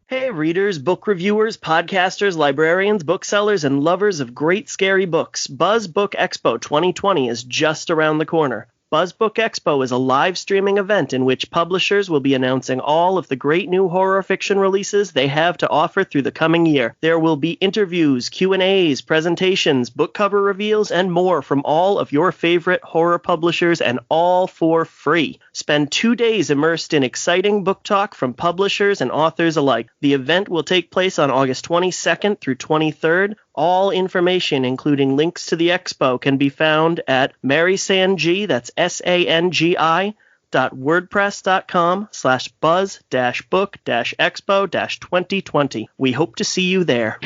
Hey readers, book reviewers, podcasters, librarians, booksellers, and lovers of great scary books. Buzz Book Expo 2020 is just around the corner. Buzz Book Expo is a live streaming event in which publishers will be announcing all of the great new horror fiction releases they have to offer through the coming year. There will be interviews, Q&As, presentations, book cover reveals, and more from all of your favorite horror publishers, and all for free. Spend 2 days immersed in exciting book talk from publishers and authors alike. The event will take place on August 22nd through 23rd. All information, including links to the expo, can be found at marysang, that's SANGI.wordpress.com/buzz-book-expo-2020. We hope to see you there.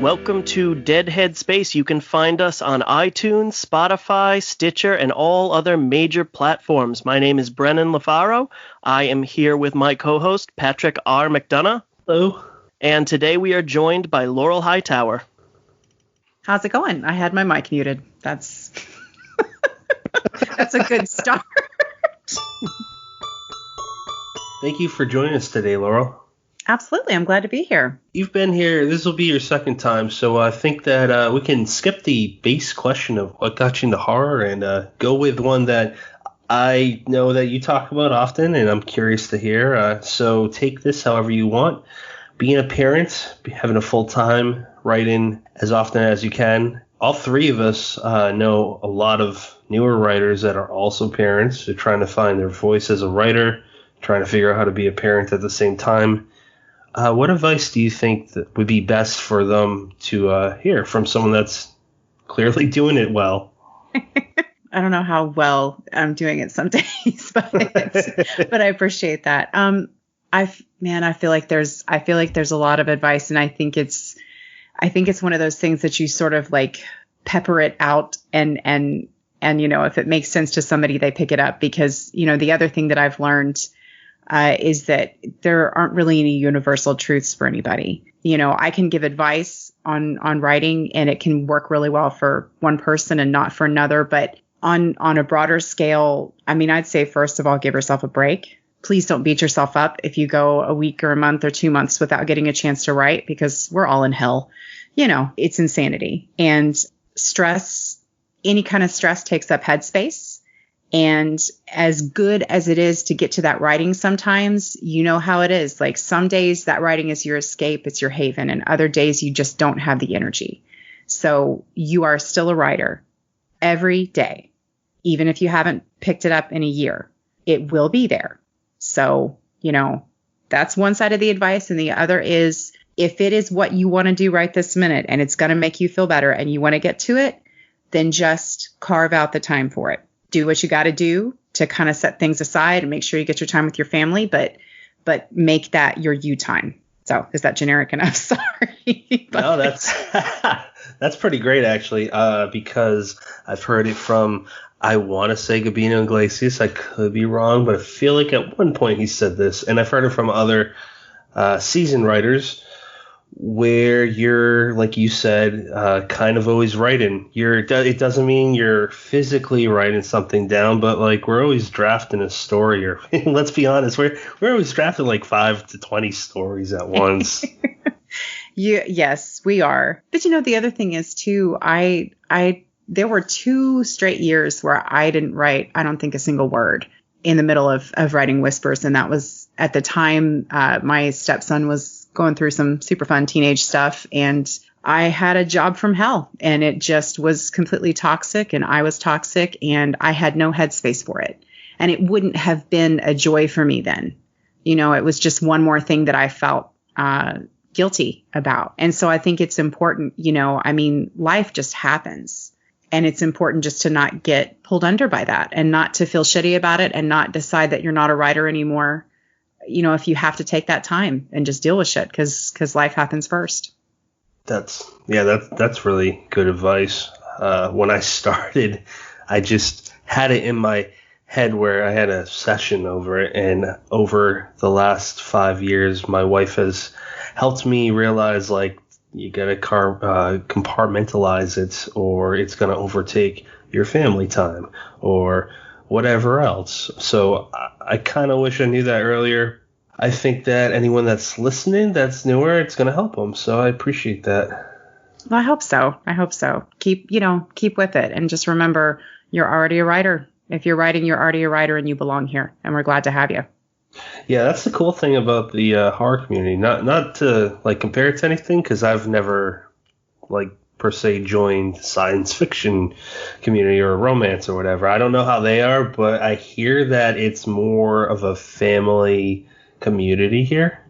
Welcome to Dead Headspace. You can find us on iTunes, Spotify, Stitcher, and all other major platforms. My name is Brennan LaFaro. I am here with my co-host, Patrick R. McDonough. Hello. And today we are joined by Laurel Hightower. How's it going? I had my mic muted. That's that's a good start. Thank you for joining us today, Laurel. Absolutely. I'm glad to be here. You've been here. This will be your second time, so I think that we can skip the base question of what got you into horror and go with one that I know that you talk about often, and I'm curious to hear. So take this however you want. Being a parent, having a full-time writing as often as you can. All three of us know a lot of newer writers that are also parents. They're trying to find their voice as a writer, trying to figure out how to be a parent at the same time. What advice do you think that would be best for them to hear from someone that's clearly doing it well? I don't know how well I'm doing it some days, but I appreciate that. I feel like there's a lot of advice, and I think it's one of those things that you sort of like pepper it out and if it makes sense to somebody, they pick it up, because the other thing that I've learned is that there aren't really any universal truths for anybody. I can give advice on writing, and it can work really well for one person and not for another. But on a broader scale, I'd say, first of all, give yourself a break. Please don't beat yourself up if you go a week or a month or 2 months without getting a chance to write, because we're all in hell. It's insanity. And stress, any kind of stress takes up headspace. And as good as it is to get to that writing sometimes, you know how it is. Like some days that writing is your escape, it's your haven, and other days you just don't have the energy. So you are still a writer every day, even if you haven't picked it up in a year. It will be there. So, that's one side of the advice. And the other is, if it is what you want to do right this minute and it's going to make you feel better and you want to get to it, then just carve out the time for it. Do what you got to do to kind of set things aside and make sure you get your time with your family, but make that your you time. So is that generic enough? Sorry. No, that's pretty great, actually, because I've heard it from, I want to say Gabino Iglesias. I could be wrong, but I feel like at one point he said this, and I've heard it from other seasoned writers, where you're, like you said, kind of always writing. It doesn't mean you're physically writing something down, but like we're always drafting a story, or let's be honest, we're always drafting like 5 to 20 stories at once. Yes, we are. But the other thing is too, there were 2 straight years where I didn't write, I don't think, a single word in the middle of writing Whispers. And that was at the time my stepson was going through some super fun teenage stuff, and I had a job from hell, and it just was completely toxic, and I was toxic, and I had no headspace for it. And it wouldn't have been a joy for me then. It was just one more thing that I felt guilty about. And so I think it's important, I mean, life just happens. And it's important just to not get pulled under by that and not to feel shitty about it and not decide that you're not a writer anymore. If you have to take that time and just deal with shit because life happens first. That's really good advice. When I started, I just had it in my head where I had a session over it. And over the last 5 years, my wife has helped me realize, like, you got to compartmentalize it or it's going to overtake your family time or whatever else. So I kind of wish I knew that earlier. I think that anyone that's listening that's newer, it's going to help them. So I appreciate that. Well, I hope so. Keep with it. And just remember, you're already a writer. If you're writing, you're already a writer and you belong here. And we're glad to have you. Yeah, that's the cool thing about the horror community. Not to like compare it to anything, because I've never like per se joined science fiction community or romance or whatever. I don't know how they are, but I hear that it's more of a family community here.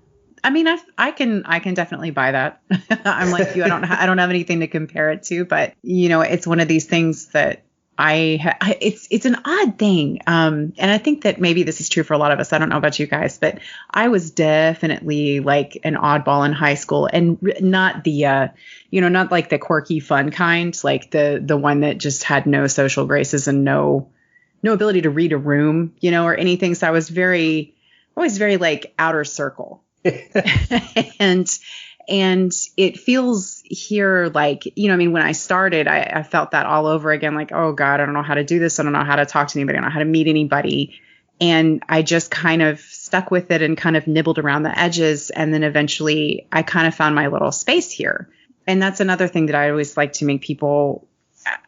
I mean, I can definitely buy that. I'm like you. I don't have anything to compare it to, but it's one of these things that it's an odd thing. And I think that maybe this is true for a lot of us. I don't know about you guys, but I was definitely like an oddball in high school, and not the, not like the quirky fun kind, like the one that just had no social graces and no ability to read a room, or anything. So I was always very like outer circle. And it feels here like, when I started, I felt that all over again, like, oh God, I don't know how to do this. I don't know how to talk to anybody. I don't know how to meet anybody. And I just kind of stuck with it and kind of nibbled around the edges. And then eventually I kind of found my little space here. And that's another thing that I always like to make people,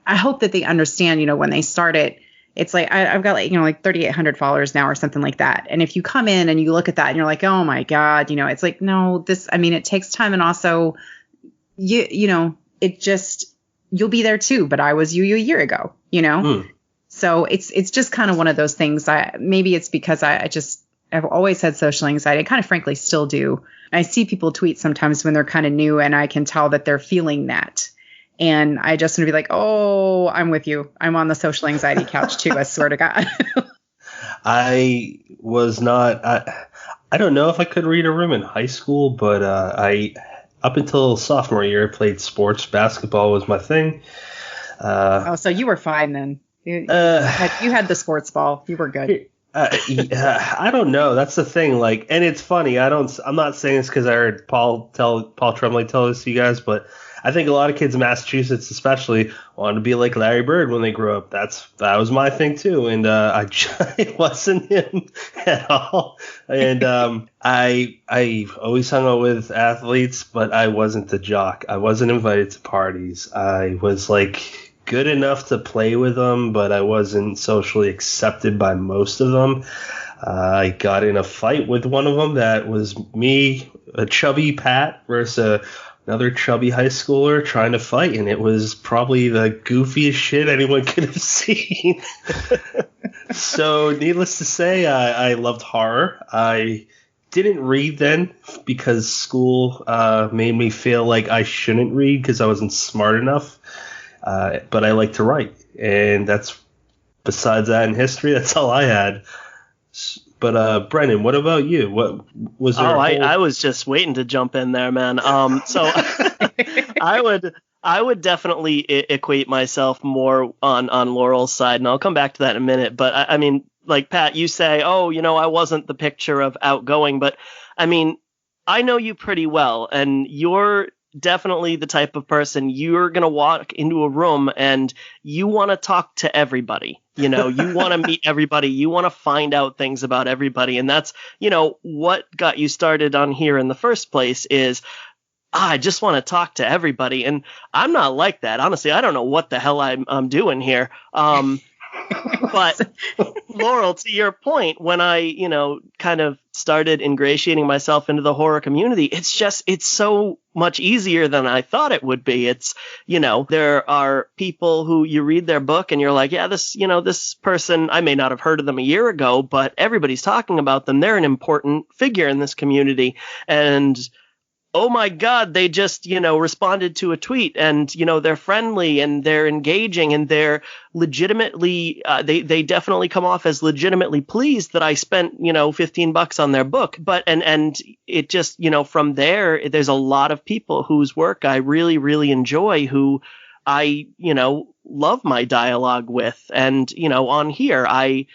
I hope that they understand, when they start it, it's like I've got like 3,800 followers now or something like that. And if you come in and you look at that and you're like, oh my God, it's like, no, it takes time. And also it just, you'll be there too. But I was you a year ago, So it's just kind of one of those things. Maybe it's because I've always had social anxiety. I kind of frankly still do. I see people tweet sometimes when they're kind of new and I can tell that they're feeling that. And I just want to be like, oh, I'm with you. I'm on the social anxiety couch too, I swear to God. I was not, I don't know if I could read a room in high school, but I, up until sophomore year, played sports. Basketball was my thing. So you were fine then. You had the sports ball. You were good. I don't know. That's the thing. Like, and it's funny. I'm not saying this because I heard Paul Tremblay tell this to you guys, but I think a lot of kids in Massachusetts, especially, want to be like Larry Bird when they grow up. That was my thing too, and it wasn't him at all. And I always hung out with athletes, but I wasn't the jock. I wasn't invited to parties. I was like good enough to play with them, but I wasn't socially accepted by most of them. I got in a fight with one of them that was me, a chubby Pat, versus another chubby high schooler trying to fight, and it was probably the goofiest shit anyone could have seen. So needless to say, I loved horror. I didn't read then because school made me feel like I shouldn't read because I wasn't smart enough. But I like to write, and that's, besides that in history, that's all I had. But Brennan, what about you? What was there? I was just waiting to jump in there, man. So I would definitely equate myself more on Laurel's side, and I'll come back to that in a minute. But I mean, like Pat, you say, oh, I wasn't the picture of outgoing, but I mean, I know you pretty well, and you're definitely the type of person, you're going to walk into a room and you want to talk to everybody. You want to meet everybody. You want to find out things about everybody. And that's, what got you started on here in the first place is, I just want to talk to everybody. And I'm not like that. Honestly, I don't know what the hell I'm doing here. But Laurel, to your point, when I, kind of started ingratiating myself into the horror community, it's so much easier than I thought it would be. It's, there are people who you read their book and you're like, yeah, this person, I may not have heard of them a year ago, but everybody's talking about them. They're an important figure in this community. And oh my God, they just, responded to a tweet and, they're friendly and they're engaging and they're legitimately, they definitely come off as legitimately pleased that I spent, $15 on their book. But, and it just, from there's a lot of people whose work I really, really enjoy, who I, love my dialogue with. And, on here, I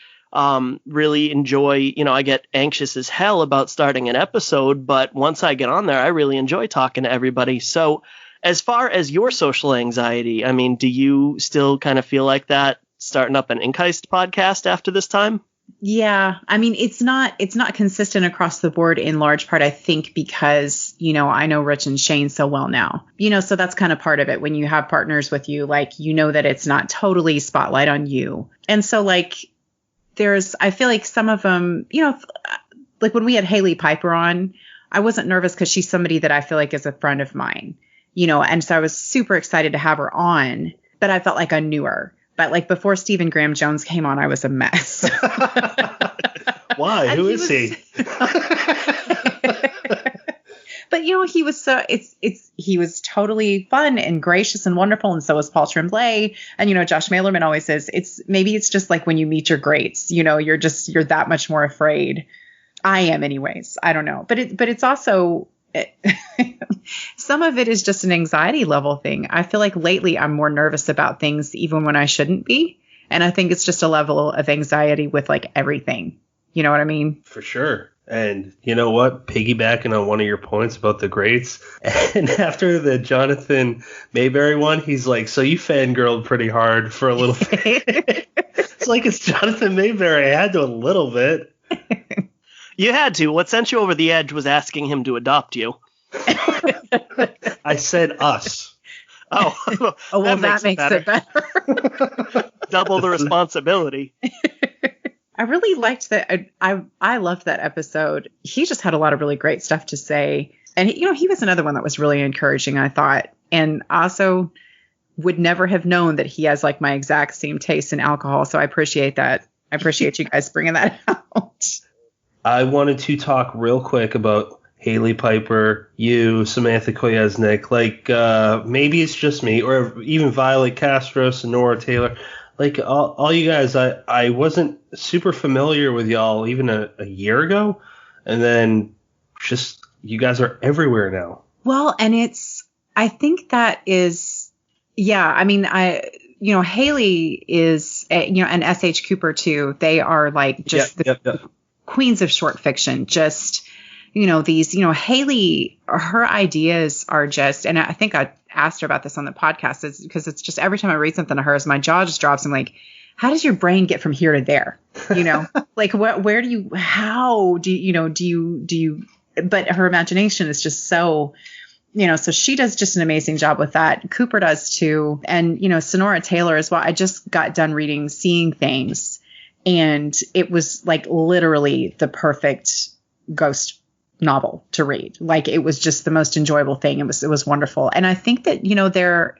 really enjoy, I get anxious as hell about starting an episode, but once I get on there, I really enjoy talking to everybody. So as far as your social anxiety, I mean, do you still kind of feel like that starting up an Ink Heist podcast after this time? Yeah. I mean, it's not consistent across the board in large part, I think, because, I know Rich and Shane so well now, so that's kind of part of it. When you have partners with you, like, that it's not totally spotlight on you. And so like, I feel like some of them, like when we had Haley Piper on, I wasn't nervous because she's somebody that I feel like is a friend of mine, and so I was super excited to have her on, but I felt like I knew her. But like before Stephen Graham Jones came on, I was a mess. Why? Who is he? But he was he was totally fun and gracious and wonderful, and so was Paul Tremblay. And Josh Mailerman always says it's just like when you meet your greats, you're that much more afraid. I am, anyways. I don't know, but it's also some of it is just an anxiety level thing. I feel like lately I'm more nervous about things even when I shouldn't be, and I think it's just a level of anxiety with like everything. You know what I mean? For sure. And you know what? Piggybacking on one of your points about the greats, and after the Jonathan Mayberry one, he's like, so you fangirled pretty hard for a little bit. It's like it's Jonathan Mayberry. I had to a little bit. You had to. What sent you over the edge was asking him to adopt you. I said us. Oh, well, that makes it better. Double the responsibility. I really liked that. I loved that episode. He just had a lot of really great stuff to say. And, he was another one that was really encouraging, I thought. And also would never have known that he has like my exact same taste in alcohol. So I appreciate that. I appreciate you guys bringing that out. I wanted to talk real quick about Haley Piper, you, Samantha Koyesnik. Like, maybe it's just me, or even Violet Castro, Sonora Taylor. Like, all you guys, I wasn't super familiar with y'all even a year ago. And then just, you guys are everywhere now. Well, and I think that is, yeah, I mean, Haley is, and S.H. Cooper too. They are like just the queens of short fiction. Just, these, Haley, her ideas are just, and I think I asked her about this on the podcast, because it's just every time I read something of hers, my jaw just drops. I'm like, how does your brain get from here to there? Like where do you, how do you, but her imagination is just so, so she does just an amazing job with that. Cooper does too. And, Sonora Taylor as well. I just got done reading Seeing Things, and it was like literally the perfect ghost novel to read. Like, it was just the most enjoyable thing. It was wonderful. And I think that, they're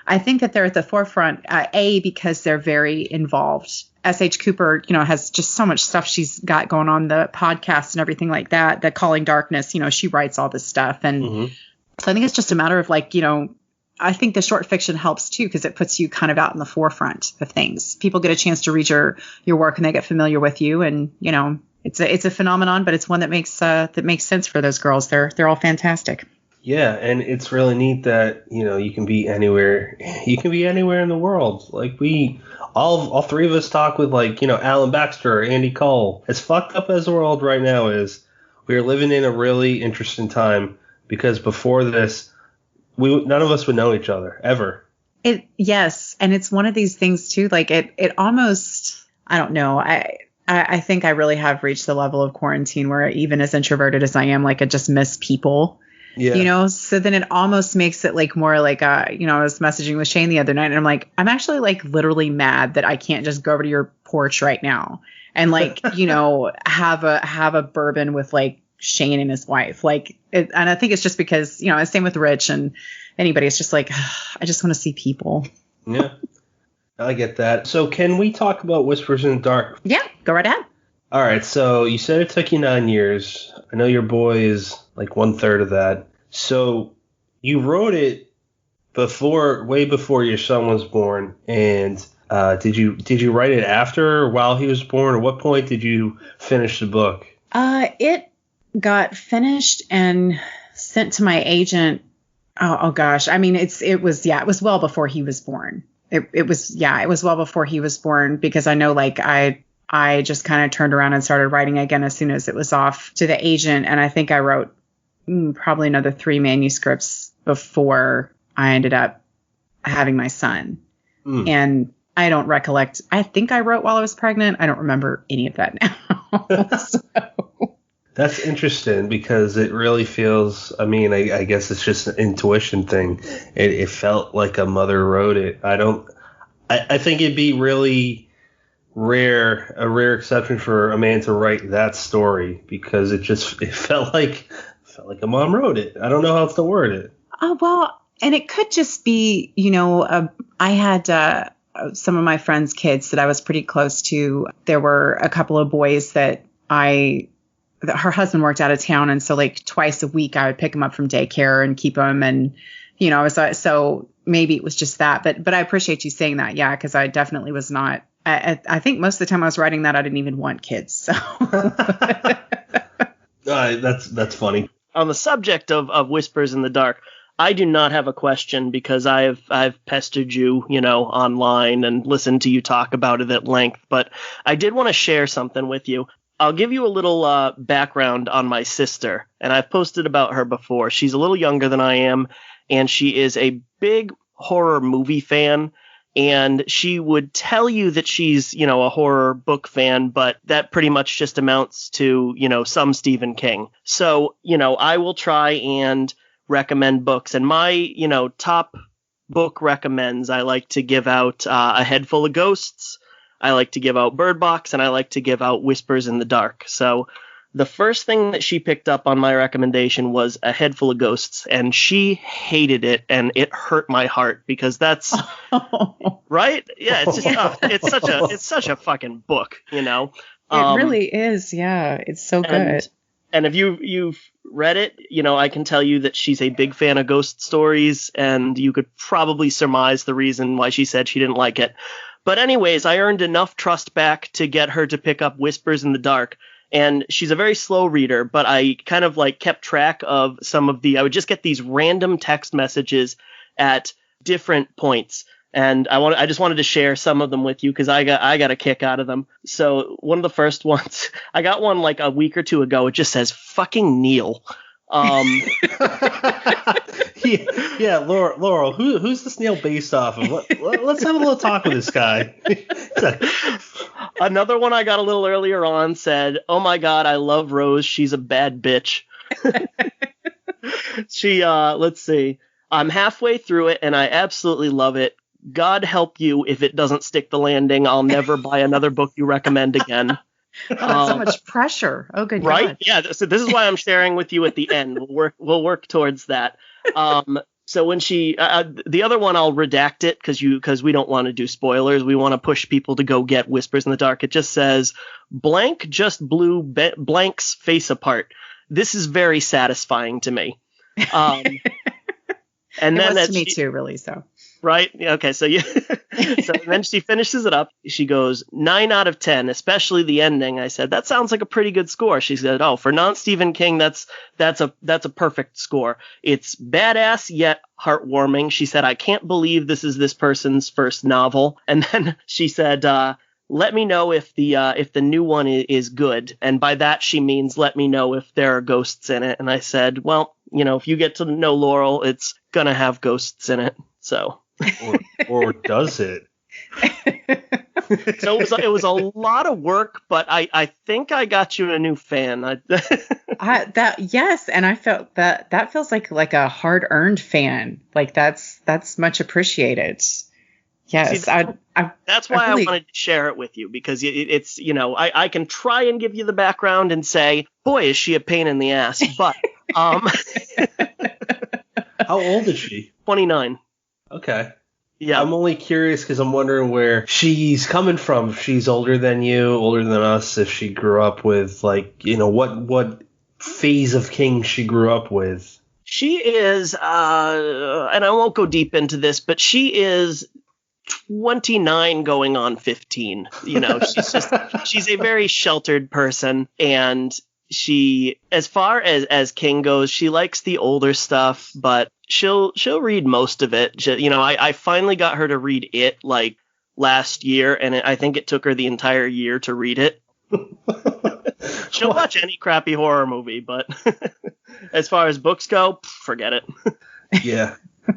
at the forefront, because they're very involved. S.H. Cooper, has just so much stuff she's got going on, the podcast and everything like that, the Calling Darkness, she writes all this stuff. And so I think it's just a matter of like, I think the short fiction helps too, because it puts you kind of out in the forefront of things. People get a chance to read your work and they get familiar with you, and, it's a phenomenon, but it's one that makes sense for those girls. They're all fantastic. Yeah, and it's really neat that, you can be anywhere. You can be anywhere in the world. Like, we all three of us talk with, like, Alan Baxter, Andy Cole. As fucked up as the world right now is, we are living in a really interesting time, because before this, none of us would know each other ever. Yes, and it's one of these things too. Like, it almost, I don't know. I think I really have reached the level of quarantine where, even as introverted as I am, like, I just miss people. Yeah. So then it almost makes it like more like, I was messaging with Shane the other night, and I'm like, I'm actually like literally mad that I can't just go over to your porch right now and like, have a bourbon with like Shane and his wife. Like, and I think it's just because, same with Rich and anybody. It's just like, I just want to see people. Yeah. I get that. So can we talk about Whispers in the Dark? Yeah, go right ahead. All right. So you said it took you 9 years. I know your boy is like 1/3 of that. So you wrote it way before your son was born, and did you write it after or while he was born? Or what point did you finish the book? It got finished and sent to my agent. Oh gosh. I mean, it was well before he was born. It was well before he was born, because I know, like, I just kind of turned around and started writing again as soon as it was off to the agent. And I think I wrote probably another 3 manuscripts before I ended up having my son. And I don't recollect. I think I wrote while I was pregnant. I don't remember any of that now. So. That's interesting, because it really feels, I mean, I guess it's just an intuition thing. It felt like a mother wrote it. I think it'd be really a rare exception for a man to write that story, because it felt like a mom wrote it. I don't know how else to word it. Oh, well, and it could just be, I had some of my friends' kids that I was pretty close to. There were a couple of boys that her husband worked out of town. And so, like, twice a week I would pick him up from daycare and keep him. And, so maybe it was just that. But I appreciate you saying that. Yeah, because I definitely was not. I think most of the time I was writing that, I didn't even want kids. So that's funny. On the subject of Whispers in the Dark, I do not have a question, because I've pestered you, online and listened to you talk about it at length. But I did want to share something with you. I'll give you a little background on my sister, and I've posted about her before. She's a little younger than I am, and she is a big horror movie fan. And she would tell you that she's, a horror book fan, but that pretty much just amounts to, some Stephen King. So, I will try and recommend books. And my, top book recommends, I like to give out A Head Full of Ghosts. I like to give out Bird Box, and I like to give out Whispers in the Dark. So the first thing that she picked up on my recommendation was A Head Full of Ghosts, and she hated it, and it hurt my heart, because that's right. Yeah, it's just it's such a fucking book, It really is. Yeah, it's so good. And if you've read it, I can tell you that she's a big fan of ghost stories, and you could probably surmise the reason why she said she didn't like it. But anyways, I earned enough trust back to get her to pick up Whispers in the Dark. And she's a very slow reader, but I kind of kept track of I would just get these random text messages at different points. And I just wanted to share some of them with you, because I got a kick out of them. So one of the first ones, I got one like a week or two ago. It just says fucking Neil. Yeah, Laurel, who's this Neil based off of? Let's have a little talk with this guy. Another one I got a little earlier on said, "Oh my God, I love Rose. She's a bad bitch." Let's see. I'm halfway through it, and I absolutely love it. God help you if it doesn't stick the landing. I'll never buy another book you recommend again. Oh, that's so much pressure. Oh, good. Right? God. Yeah. So this is why I'm sharing with you at the end. We'll work towards that. So when she, the other one, I'll redact it because we don't want to do spoilers. We want to push people to go get Whispers in the Dark. It just says, blank just blew blank's face apart. This is very satisfying to me. And it was to me too, really. So. Right. Okay. So so then she finishes it up. She goes 9 out of 10, especially the ending. I said, that sounds like a pretty good score. She said, oh, for non-Stephen King, that's a perfect score. It's badass yet heartwarming. She said, I can't believe this is this person's first novel. And then she said, let me know if the new one is good. And by that, she means let me know if there are ghosts in it. And I said, well, if you get to know Laurel, it's going to have ghosts in it. So. Or does it? So it was a lot of work, but I think I got you a new fan. Yes, and I felt that feels like a hard-earned fan. Like that's much appreciated. Yes, see, that's why I wanted to share it with you, because it's I can try and give you the background and say, boy, is she a pain in the ass. But how old is she? 29. Okay. Yeah. I'm only curious because I'm wondering where she's coming from. If she's older than you, older than us, if she grew up with what phase of King she grew up with. She is, and I won't go deep into this, but she is 29 going on 15. You know, she's a very sheltered person, and she, as far as King goes, she likes the older stuff, but she'll read most of it. I finally got her to read it like last year, and I think it took her the entire year to read it. She'll watch any crappy horror movie, but as far as books go, forget it. Yeah.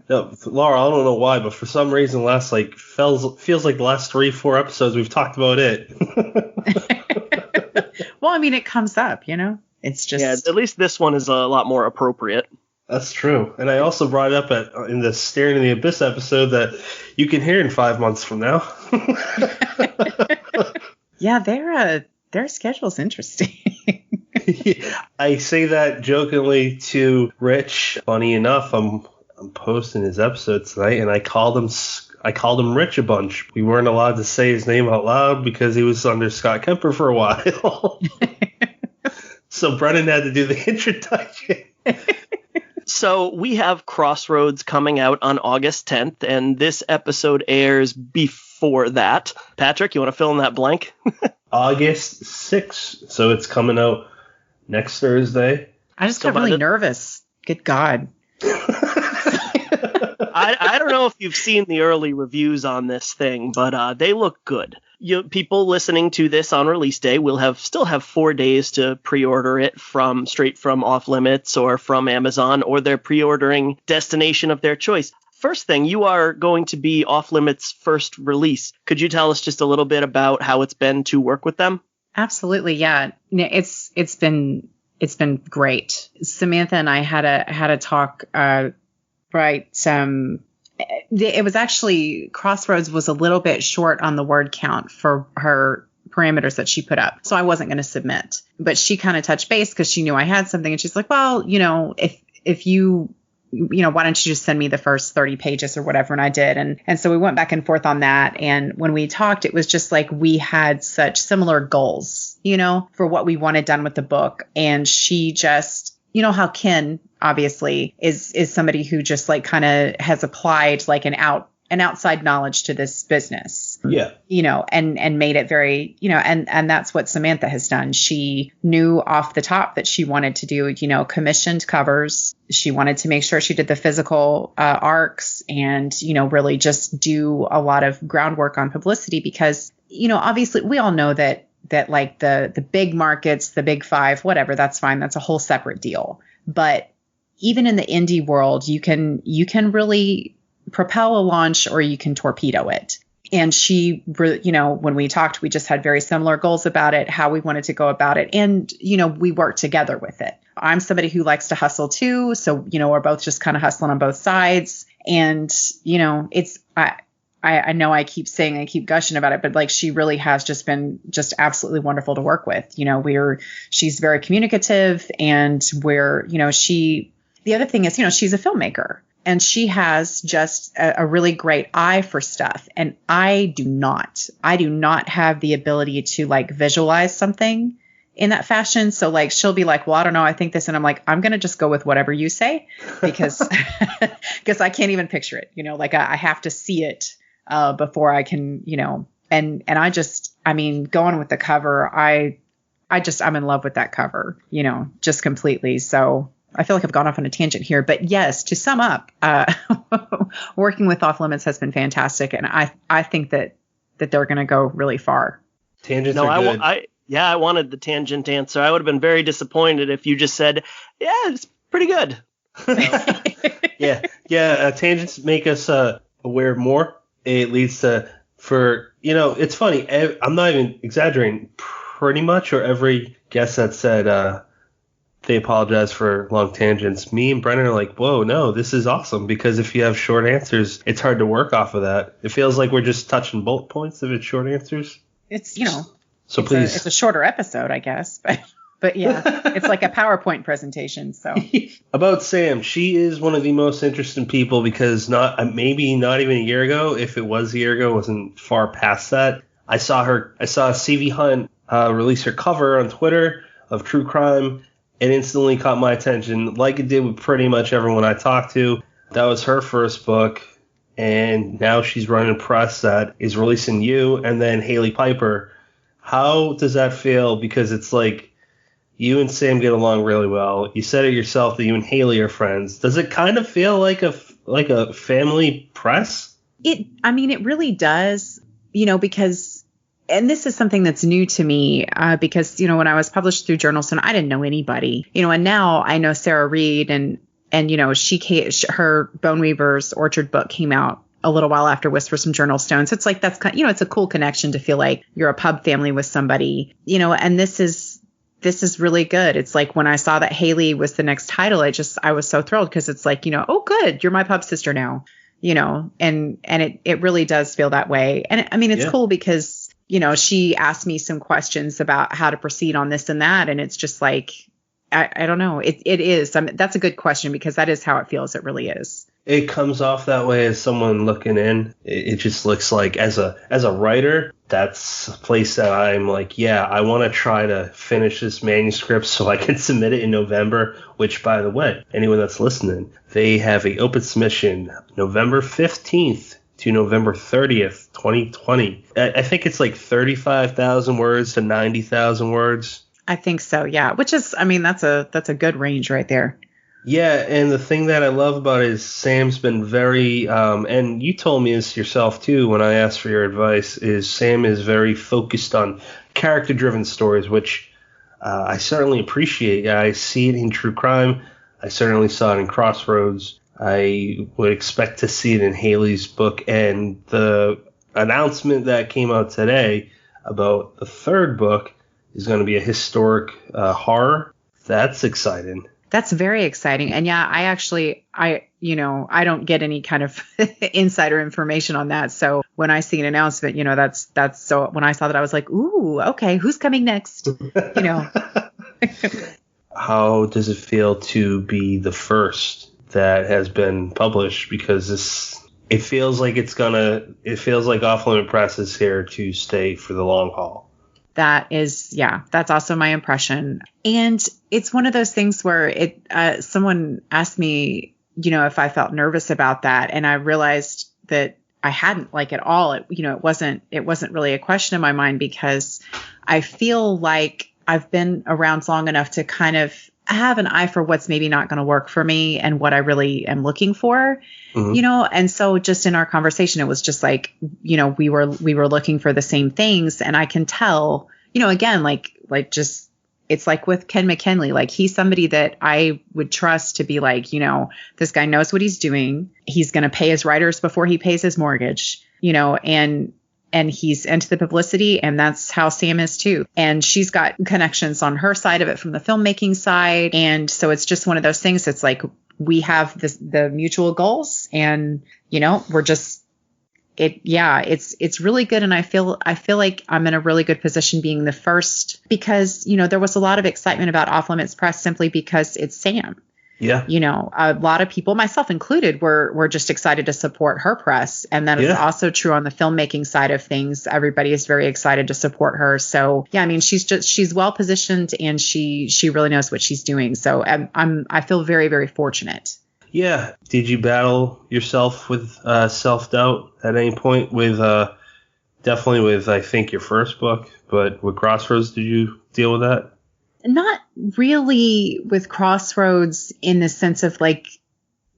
No, Laura, I don't know why, but for some reason, feels like the last 3-4 episodes we've talked about it. Well, I mean, it comes up, you know? It's just... Yeah, at least this one is a lot more appropriate. That's true. And I also brought it up in the Staring in the Abyss episode that you can hear in 5 months from now. Yeah, their schedule's interesting. I say that jokingly to Rich. Funny enough, I'm posting his episode tonight, and I called him Rich a bunch. We weren't allowed to say his name out loud because he was under Scott Kemper for a while. So Brennan had to do the introduction. So we have Crossroads coming out on August 10th, and this episode airs before that. Patrick, you want to fill in that blank? August 6th. So it's coming out next Thursday. I just got really nervous. Good God. I don't know if you've seen the early reviews on this thing, but they look good. People listening to this on release day will still have 4 days to pre-order it straight from Off Limits or from Amazon or their pre-ordering destination of their choice. First thing, you are going to be Off Limits' first release. Could you tell us just a little bit about how it's been to work with them? Absolutely, yeah. It's been great. Samantha and I had a talk. It was actually, Crossroads was a little bit short on the word count for her parameters that she put up. So I wasn't going to submit, but she kind of touched base because she knew I had something. And she's like, well, if you why don't you just send me the first 30 pages or whatever? And I did. And so we went back and forth on that. And when we talked, it was just like we had such similar goals, for what we wanted done with the book. And she just, how Ken obviously is somebody who just like kind of has applied like an outside knowledge to this business. Yeah. And made it very, and that's what Samantha has done. She knew off the top that she wanted to do, commissioned covers. She wanted to make sure she did the physical arcs and, really just do a lot of groundwork on publicity because, obviously we all know that like the big markets, the big five, whatever, that's fine. That's a whole separate deal. But even in the indie world, you can really propel a launch or you can torpedo it. And she, when we talked, we just had very similar goals about it, how we wanted to go about it. And, we worked together with it. I'm somebody who likes to hustle too. So, we're both just kind of hustling on both sides. And, I know I keep gushing about it, but like she really has just been just absolutely wonderful to work with. She's very communicative and the other thing is, she's a filmmaker and she has just a really great eye for stuff. And I do not have the ability to like visualize something in that fashion. So like, she'll be like, well, I don't know. I think this. And I'm like, I'm going to just go with whatever you say because I can't even picture it, like I have to see it before I can, and going with the cover, I'm in love with that cover, just completely. So I feel like I've gone off on a tangent here, but yes, to sum up, working with Off Limits has been fantastic. And I think that they're going to go really far. Tangents are good. I wanted the tangent answer. I would have been very disappointed if you just said, yeah, it's pretty good. Yeah. Tangents make us aware more. It leads to, it's funny. I'm not even exaggerating. Pretty much, or every guest that said they apologize for long tangents, me and Brennan are like, whoa, no, this is awesome. Because if you have short answers, it's hard to work off of that. It feels like we're just touching bullet points if it's short answers. It's, So please. It's a shorter episode, I guess. But yeah, it's like a PowerPoint presentation. So about Sam, she is one of the most interesting people because maybe not even a year ago, if it was a year ago, wasn't far past that. I saw CV Hunt release her cover on Twitter of True Crime, it instantly caught my attention, like it did with pretty much everyone I talked to. That was her first book, and now she's running a press that is releasing you and then Haley Piper. How does that feel? Because it's like you and Sam get along really well. You said it yourself that you and Haley are friends. Does it kind of feel like a family press? It really does, because, and this is something that's new to me, because, when I was published through Journalstone, I didn't know anybody, and now I know Sarah Reed and her Bone Weaver's Orchard book came out a little while after Whispers from Journalstone. So it's like, that's kind, it's a cool connection to feel like you're a pub family with somebody, and this is really good. It's like when I saw that Haley was the next title, I was so thrilled because it's like, oh, good, you're my pub sister now, and it really does feel that way. And it's cool because, she asked me some questions about how to proceed on this and that. And it's just like, I don't know. It is. That's a good question because that is how it feels. It really is. It comes off that way as someone looking in. It just looks like as a writer, that's a place that I'm like, yeah, I want to try to finish this manuscript so I can submit it in November, which, by the way, anyone that's listening, they have a open submission November 15th to November 30th, 2020. I think it's like 35,000 words to 90,000 words. I think so, yeah. Which is, that's a good range right there. Yeah, and the thing that I love about it is Sam's been very, and you told me this yourself too when I asked for your advice, is Sam is very focused on character-driven stories, which I certainly appreciate. I see it in true crime. I certainly saw it in Crossroads. I would expect to see it in Haley's book, and the announcement that came out today about the third book is going to be a historic horror. That's exciting. That's very exciting. And yeah, I don't get any kind of insider information on that. So when I see an announcement, that's so when I saw that, I was like, ooh, okay, who's coming next? How does it feel to be the first that has been published? Because it feels like Off Limit Press is here to stay for the long haul. That's also my impression. And it's one of those things where someone asked me, if I felt nervous about that. And I realized that I hadn't, like, at all. It wasn't really a question in my mind because I feel like I've been around long enough to kind of have an eye for what's maybe not going to work for me and what I really am looking for, and so just in our conversation, it was just like, we were looking for the same things. And I can tell, again, like just, it's like with Ken McKinley, like he's somebody that I would trust to be like, this guy knows what he's doing. He's going to pay his writers before he pays his mortgage, and he's into the publicity, and that's how Sam is too. And she's got connections on her side of it from the filmmaking side. And so it's just one of those things. It's like, we have the mutual goals, and, we're just, it's really good. And I feel like I'm in a really good position being the first because, there was a lot of excitement about Off Limits Press simply because it's Sam. Yeah. A lot of people, myself included, were just excited to support her press. And that is also true on the filmmaking side of things. Everybody is very excited to support her. So, yeah, she's well positioned and she really knows what she's doing. So I feel very, very fortunate. Yeah. Did you battle yourself with self-doubt at any point with definitely with, I think, your first book, but with Crossroads, did you deal with that? Not really with Crossroads in the sense of like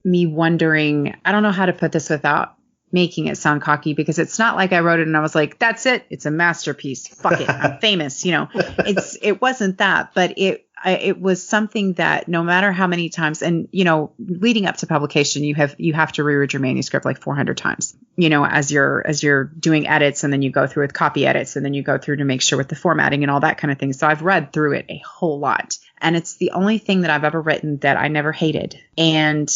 me wondering, I don't know how to put this without making it sound cocky, because it's not like I wrote it and I was like, that's it. It's a masterpiece. Fuck it. I'm famous. It wasn't that, but it was something that no matter how many times, and, leading up to publication, you have to reread your manuscript like 400 times, as you're doing edits, and then you go through with copy edits, and then you go through to make sure with the formatting and all that kind of thing. So I've read through it a whole lot, and it's the only thing that I've ever written that I never hated. And,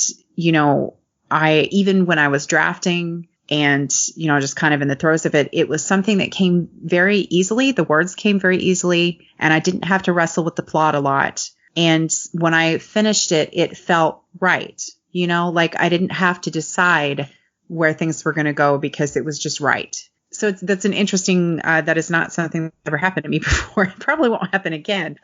even when I was drafting and, just kind of in the throes of it, it was something that came very easily. The words came very easily, and I didn't have to wrestle with the plot a lot. And when I finished it, it felt right. Like I didn't have to decide where things were going to go because it was just right. So that's an interesting, that is not something that ever happened to me before. It probably won't happen again.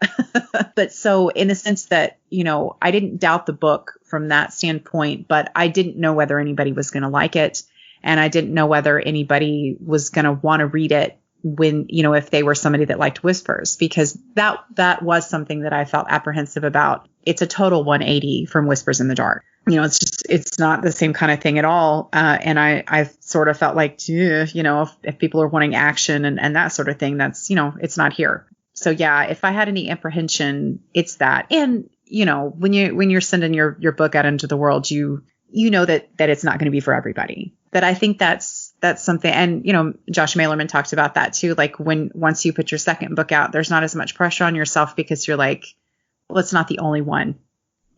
But so in the sense that, I didn't doubt the book from that standpoint, but I didn't know whether anybody was going to like it. And I didn't know whether anybody was going to want to read it when, if they were somebody that liked Whispers, because that was something that I felt apprehensive about. It's a total 180 from Whispers in the Dark. It's not the same kind of thing at all. And I sort of felt like, if people are wanting action and that sort of thing, that's, it's not here. So yeah, if I had any apprehension, it's that. And, when you're sending your book out into the world, you know that it's not going to be for everybody. That I think that's something. And, Josh Malerman talked about that too. Like once you put your second book out, there's not as much pressure on yourself because you're like, well, it's not the only one,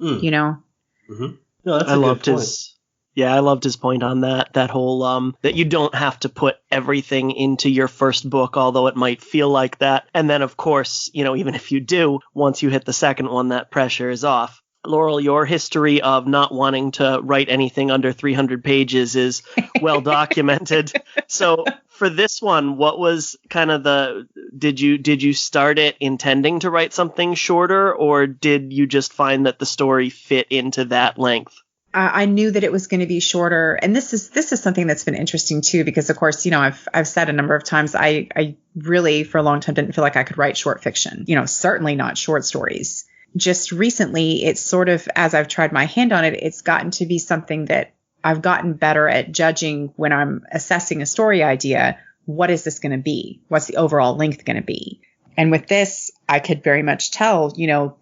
Mm-hmm. No, that's I loved his point on that whole, that you don't have to put everything into your first book, although it might feel like that. And then, of course, even if you do, once you hit the second one, that pressure is off. Laurel, your history of not wanting to write anything under 300 pages is well documented. So for this one, what was kind of did you start it intending to write something shorter, or did you just find that the story fit into that length? I knew that it was going to be shorter. And this is something that's been interesting too, because of course, I've said a number of times, I really for a long time didn't feel like I could write short fiction, certainly not short stories. Just recently, it's sort of, as I've tried my hand on it, it's gotten to be something that I've gotten better at judging when I'm assessing a story idea. What is this going to be? What's the overall length going to be? And with this, I could very much tell,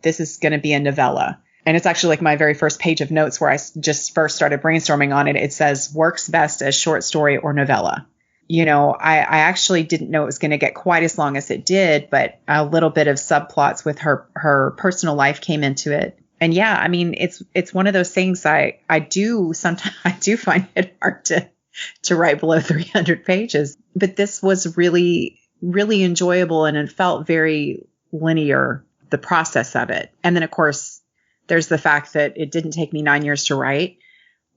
this is going to be a novella. And it's actually like my very first page of notes where I just first started brainstorming on it. It says works best as short story or novella. I actually didn't know it was going to get quite as long as it did, but a little bit of subplots with her personal life came into it. And yeah, I mean, it's one of those things I do find it hard to write below 300 pages, but this was really, really enjoyable. And it felt very linear, the process of it. And then of course, there's the fact that it didn't take me 9 years to write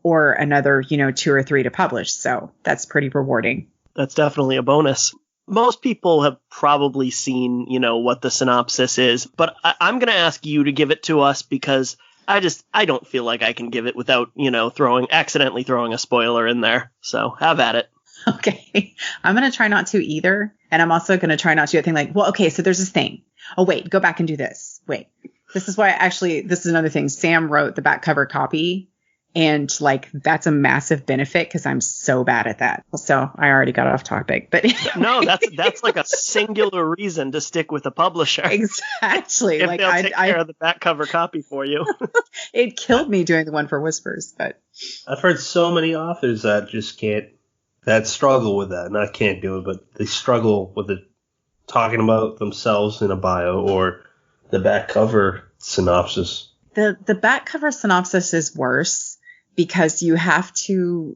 or another, 2 or 3 to publish. So that's pretty rewarding. That's definitely a bonus. Most people have probably seen, what the synopsis is, but I'm going to ask you to give it to us because I don't feel like I can give it without, accidentally throwing a spoiler in there. So have at it. Okay. I'm going to try not to either. And I'm also going to try not to do a thing like, well, okay, so there's this thing. Oh, wait, go back and do this. Wait, this is why this is another thing. Sam wrote the back cover copy. And like, that's a massive benefit because I'm so bad at that. So I already got off topic, but no, that's like a singular reason to stick with a publisher. Exactly. If like they'll take care of the back cover copy for you. It killed me doing the one for Whispers, but I've heard so many authors that just that struggle with that. Not can't do it, but they struggle with it, talking about themselves in a bio or the back cover synopsis. The back cover synopsis is worse. Because you have to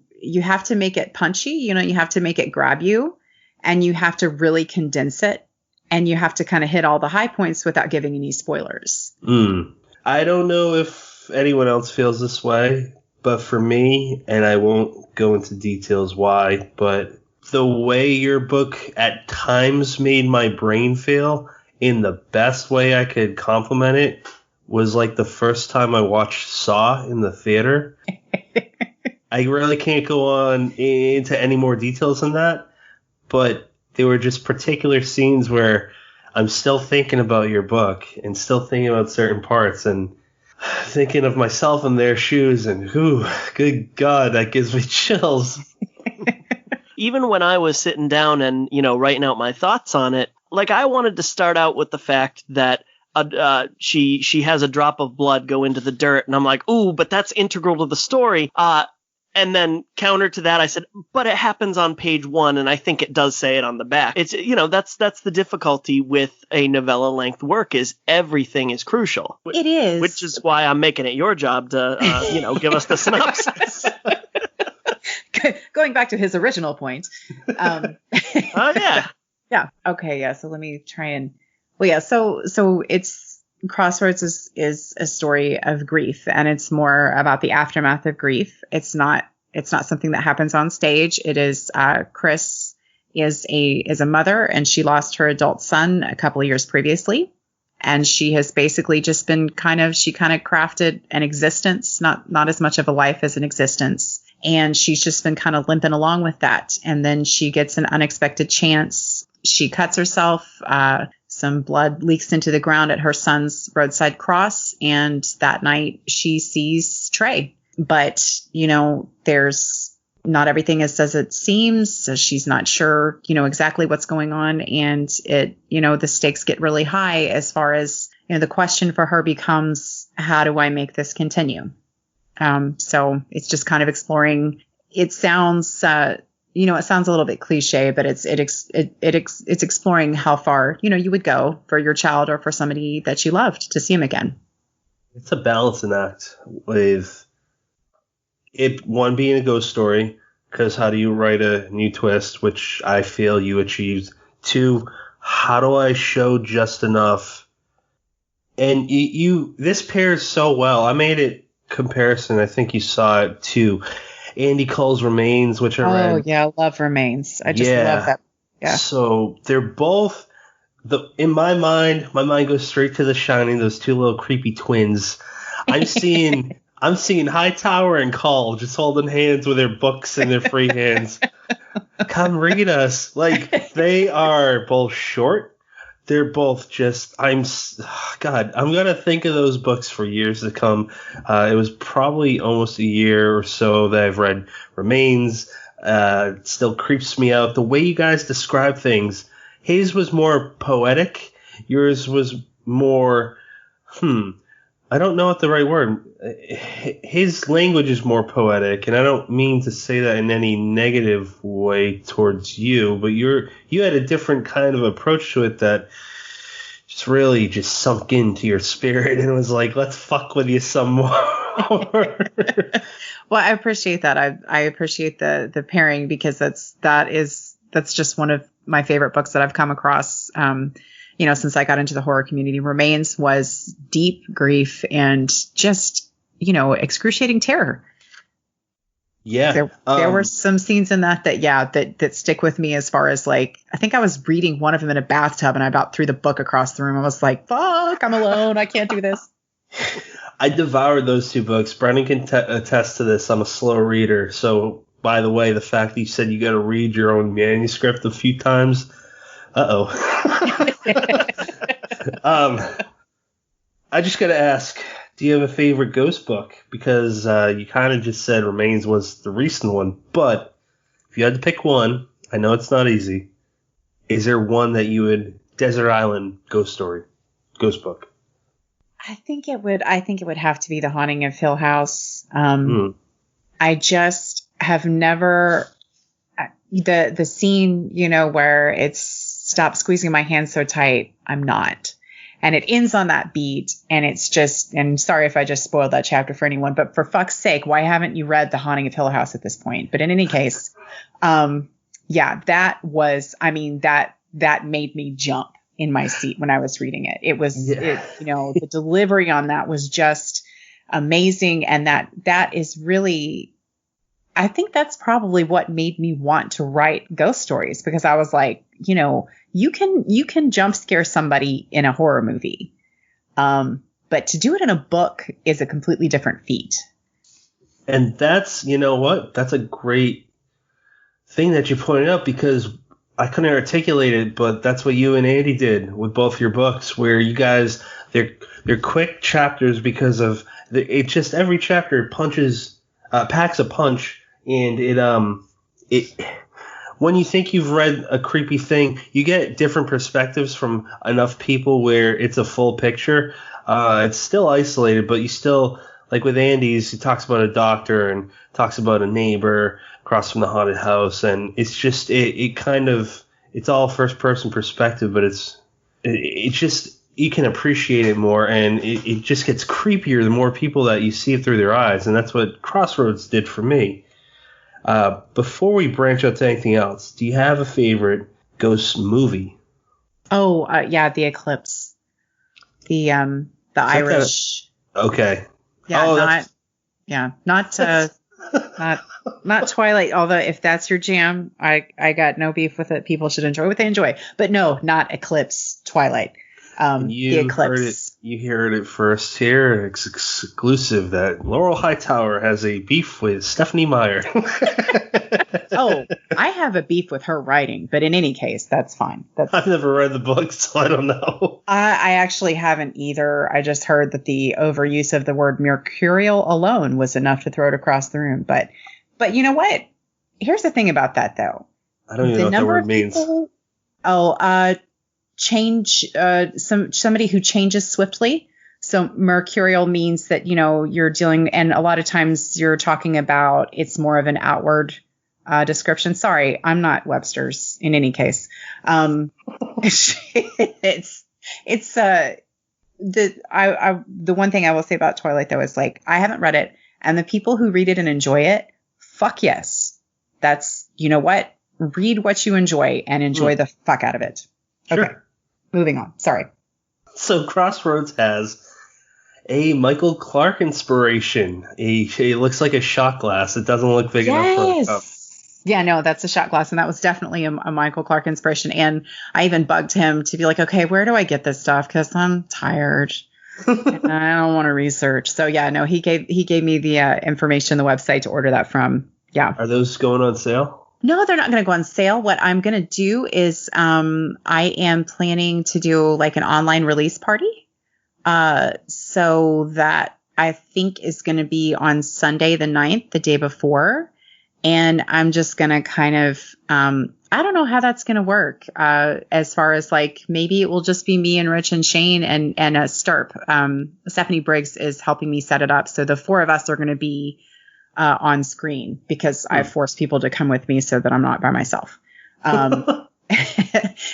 make it punchy, you have to make it grab you, and you have to really condense it, and you have to kind of hit all the high points without giving any spoilers. I don't know if anyone else feels this way, but for me, and I won't go into details why, but the way your book at times made my brain feel in the best way I could compliment it was like the first time I watched Saw in the theater. I really can't go on into any more details than that, but there were just particular scenes where I'm still thinking about your book and still thinking about certain parts and thinking of myself in their shoes and, good God, that gives me chills. Even when I was sitting down and, writing out my thoughts on it, like I wanted to start out with the fact that she has a drop of blood go into the dirt, and I'm like, ooh, but that's integral to the story. And then counter to that, I said, but it happens on page 1, and I think it does say it on the back. It's, that's the difficulty with a novella length work is everything is crucial. It is. Which is why I'm making it your job to, give us the synopsis. Going back to his original point. Oh, yeah. Yeah. Okay. Yeah. So let me try and, well, yeah. So it's, Crossroads is a story of grief, and it's more about the aftermath of grief. It's not something that happens on stage. It is Chris is a mother, and she lost her adult son a couple of years previously. And she has basically just been she crafted an existence, not as much of a life as an existence. And she's just been kind of limping along with that. And then she gets an unexpected chance. She cuts herself. Some blood leaks into the ground at her son's roadside cross. And that night she sees Trey. But, there's not everything is as it seems. So she's not sure, exactly what's going on. And the stakes get really high as far as, the question for her becomes, how do I make this continue? So it's just kind of exploring. It sounds, it sounds a little bit cliche, but it's exploring how far, you would go for your child or for somebody that you loved to see him again. It's a balancing act with it, one being a ghost story, because how do you write a new twist, which I feel you achieved. Two, how do I show just enough? And this pairs so well. I made it comparison. I think you saw it too. Andy Cole's Remains, which I read. Oh yeah, I love Remains. I just love that. Yeah. So they're both in my mind goes straight to The Shining. Those two little creepy twins. I'm seeing Hightower and Cole just holding hands with their books in their free hands. Come read us. Like, they are both short. They're both just, I'm going to think of those books for years to come. It was probably almost a year or so that I've read Remains. It still creeps me out. The way you guys describe things, his was more poetic. Yours was more, I don't know what the right word. His language is more poetic, and I don't mean to say that in any negative way towards you, but you had a different kind of approach to it that just really just sunk into your spirit and was like, let's fuck with you some more. Well, I appreciate that. I appreciate the pairing, because that's just one of my favorite books that I've come across. Since I got into the horror community. Remains was deep grief and just, excruciating terror. Yeah. There were some scenes in that stick with me, as far as, like, I think I was reading one of them in a bathtub and I about threw the book across the room. I was like, fuck, I'm alone. I can't do this. I devoured those two books. Brennan can attest to this. I'm a slow reader. So, by the way, the fact that you said you got to read your own manuscript a few times, I just got to ask, do you have a favorite ghost book? Because you kind of just said Remains was the recent one, but if you had to pick one, I know it's not easy. Is there one that you would, Desert Island ghost book? I think it would have to be The Haunting of Hill House. I just have never, the scene, where it's, stop squeezing my hand so tight, I'm not. And it ends on that beat, and it's just, and sorry if I just spoiled that chapter for anyone, but for fuck's sake, why haven't you read The Haunting of Hill House at this point? But in any case, that was, that made me jump in my seat when I was reading it. It was, the delivery on that was just amazing. And that is really, I think that's probably what made me want to write ghost stories, because I was like, you can jump scare somebody in a horror movie. But to do it in a book is a completely different feat. And that's, that's a great thing that you pointed out, because I couldn't articulate it, but that's what you and Andy did with both your books, where you guys, they're quick chapters because of it. Just every chapter packs a punch, and it when you think you've read a creepy thing, you get different perspectives from enough people where it's a full picture. It's still isolated, but you still, like with Andy's, he talks about a doctor and talks about a neighbor across from the haunted house, and it's just it's all first person perspective, but it's just, you can appreciate it more, and it just gets creepier the more people that you see it through their eyes, and that's what Crossroads did for me. Before we branch out to anything else, do you have a favorite ghost movie? Oh, yeah, The Eclipse. The Irish. Okay. Yeah, not Not Twilight. Although if that's your jam, I got no beef with it. People should enjoy what they enjoy. But no, not Eclipse Twilight. The Eclipse. You heard it first here. It's exclusive that Laurel Hightower has a beef with Stephanie Meyer. Oh, I have a beef with her writing, but in any case, that's fine. I've never read the book, so I don't know. I actually haven't either. I just heard that the overuse of the word mercurial alone was enough to throw it across the room. But you know what? Here's the thing about that, though. I don't even know what the word means. Change, somebody who changes swiftly. So mercurial means that, you're dealing, and a lot of times you're talking about, it's more of an outward description. Sorry, I'm not Webster's in any case. The one thing I will say about Twilight though is like, I haven't read it, and the people who read it and enjoy it, fuck yes. That's, you know what? Read what you enjoy and enjoy the fuck out of it. Sure. Okay. Moving on. Sorry. So Crossroads has a Michael Clark inspiration. It looks like a shot glass. It doesn't look big enough for a cup. Yeah, no, that's a shot glass. And that was definitely a Michael Clark inspiration. And I even bugged him to be like, okay, where do I get this stuff? Because I'm tired. And I don't want to research. So yeah, no, he gave me the information, the website to order that from. Yeah. Are those going on sale? No, they're not going to go on sale. What I'm going to do is I am planning to do like an online release party. So that I think is going to be on Sunday the 9th, the day before. And I'm just going to kind of, I don't know how that's going to work as far as like maybe it will just be me and Rich and Shane and Sturp. Stephanie Briggs is helping me set it up. So the four of us are going to be on screen because I force people to come with me so that I'm not by myself.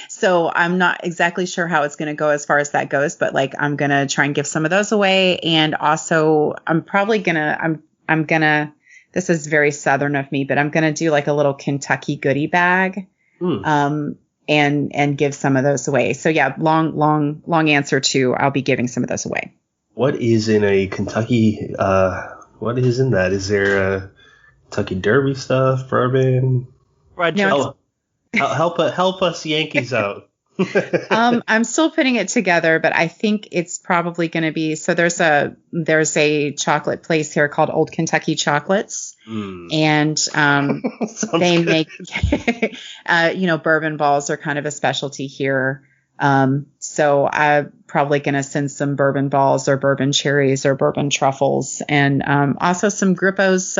So I'm not exactly sure how it's going to go as far as that goes, but like I'm going to try and give some of those away. And also I'm probably going to, I'm going to, this is very Southern of me, but I'm going to do like a little Kentucky goodie bag, and give some of those away. So yeah, long answer to I'll be giving some of those away. What is in a Kentucky, what is in that? Is there a Kentucky Derby stuff, bourbon? Help us Yankees out. I'm still putting it together, but I think it's probably going to be, so there's a chocolate place here called Old Kentucky Chocolates. And they make, bourbon balls are kind of a specialty here. So I'm probably going to send some bourbon balls or bourbon cherries or bourbon truffles and also some Grippo's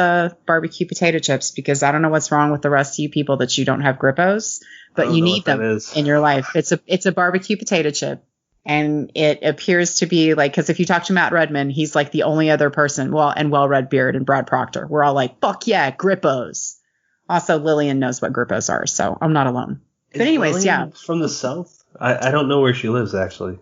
barbecue potato chips, because I don't know what's wrong with the rest of you people that you don't have Grippo's, but you need them in your life. It's a barbecue potato chip. And it appears to be like, because if you talk to Matt Redman, he's like the only other person, and Well-Read Beard and Brad Proctor. We're all like, fuck yeah, Grippo's. Also, Lillian knows what Grippo's are, so I'm not alone. But anyways, Lillian from the South? I don't know where she lives, actually.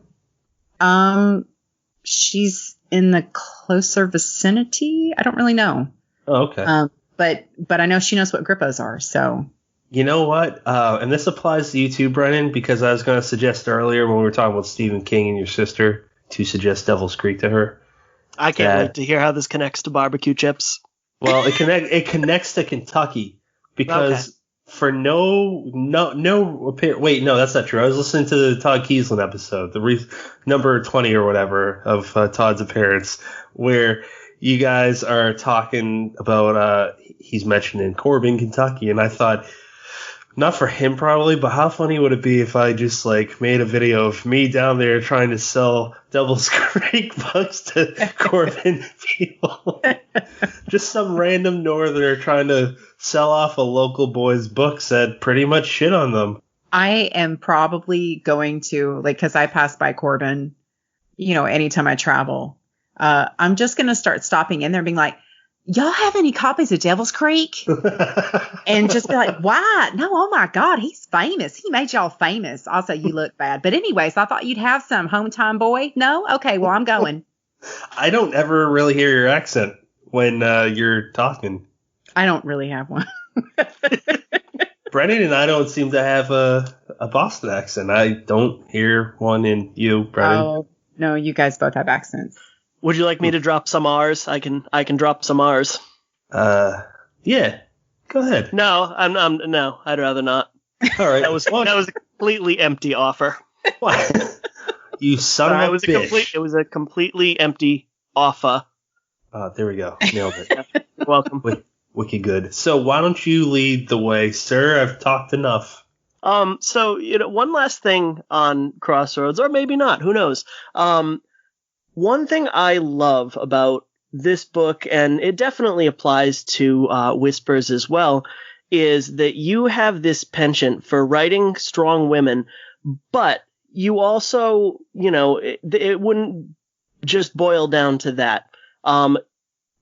She's in the closer vicinity. I don't really know. Oh, okay. But I know she knows what Grippo's are, so. You know what? And this applies to you too, Brennan, because I was going to suggest earlier when we were talking about Stephen King and your sister to suggest Devil's Creek to her. I can't wait to hear how this connects to barbecue chips. Well, it connects to Kentucky because for wait, no, that's not true. I was listening to the Todd Keeslin episode, the number 20 or whatever of Todd's appearance, where you guys are talking about he's mentioning Corbin, Kentucky, and I thought, not for him probably, but how funny would it be if I just like made a video of me down there trying to sell Devil's Creek books to Corbin people? Just some random northerner trying to sell off a local boy's books that pretty much shit on them. I am probably going to, like, because I pass by Corbin, anytime I travel. I'm just going to start stopping in there and being like, y'all have any copies of Devil's Creek? And just be like, why? No, oh my God, he's famous. He made y'all famous. Also, you look bad. But anyways, I thought you'd have some, hometown boy. No? Okay, well, I'm going. I don't ever really hear your accent when you're talking. I don't really have one. Brennan and I don't seem to have a Boston accent. I don't hear one in you, Brennan. Oh, no, you guys both have accents. Would you like me to drop some R's? I can drop some R's. Yeah. Go ahead. No, no, I'd rather not. All right. That was a completely empty offer. What? You son of a bitch. It was a completely empty offer. There we go. Nailed it. You're welcome. Wicked good. So why don't you lead the way, sir? I've talked enough. So, one last thing on Crossroads, or maybe not, who knows. One thing I love about this book, and it definitely applies to Whispers as well, is that you have this penchant for writing strong women, but you also, it wouldn't just boil down to that.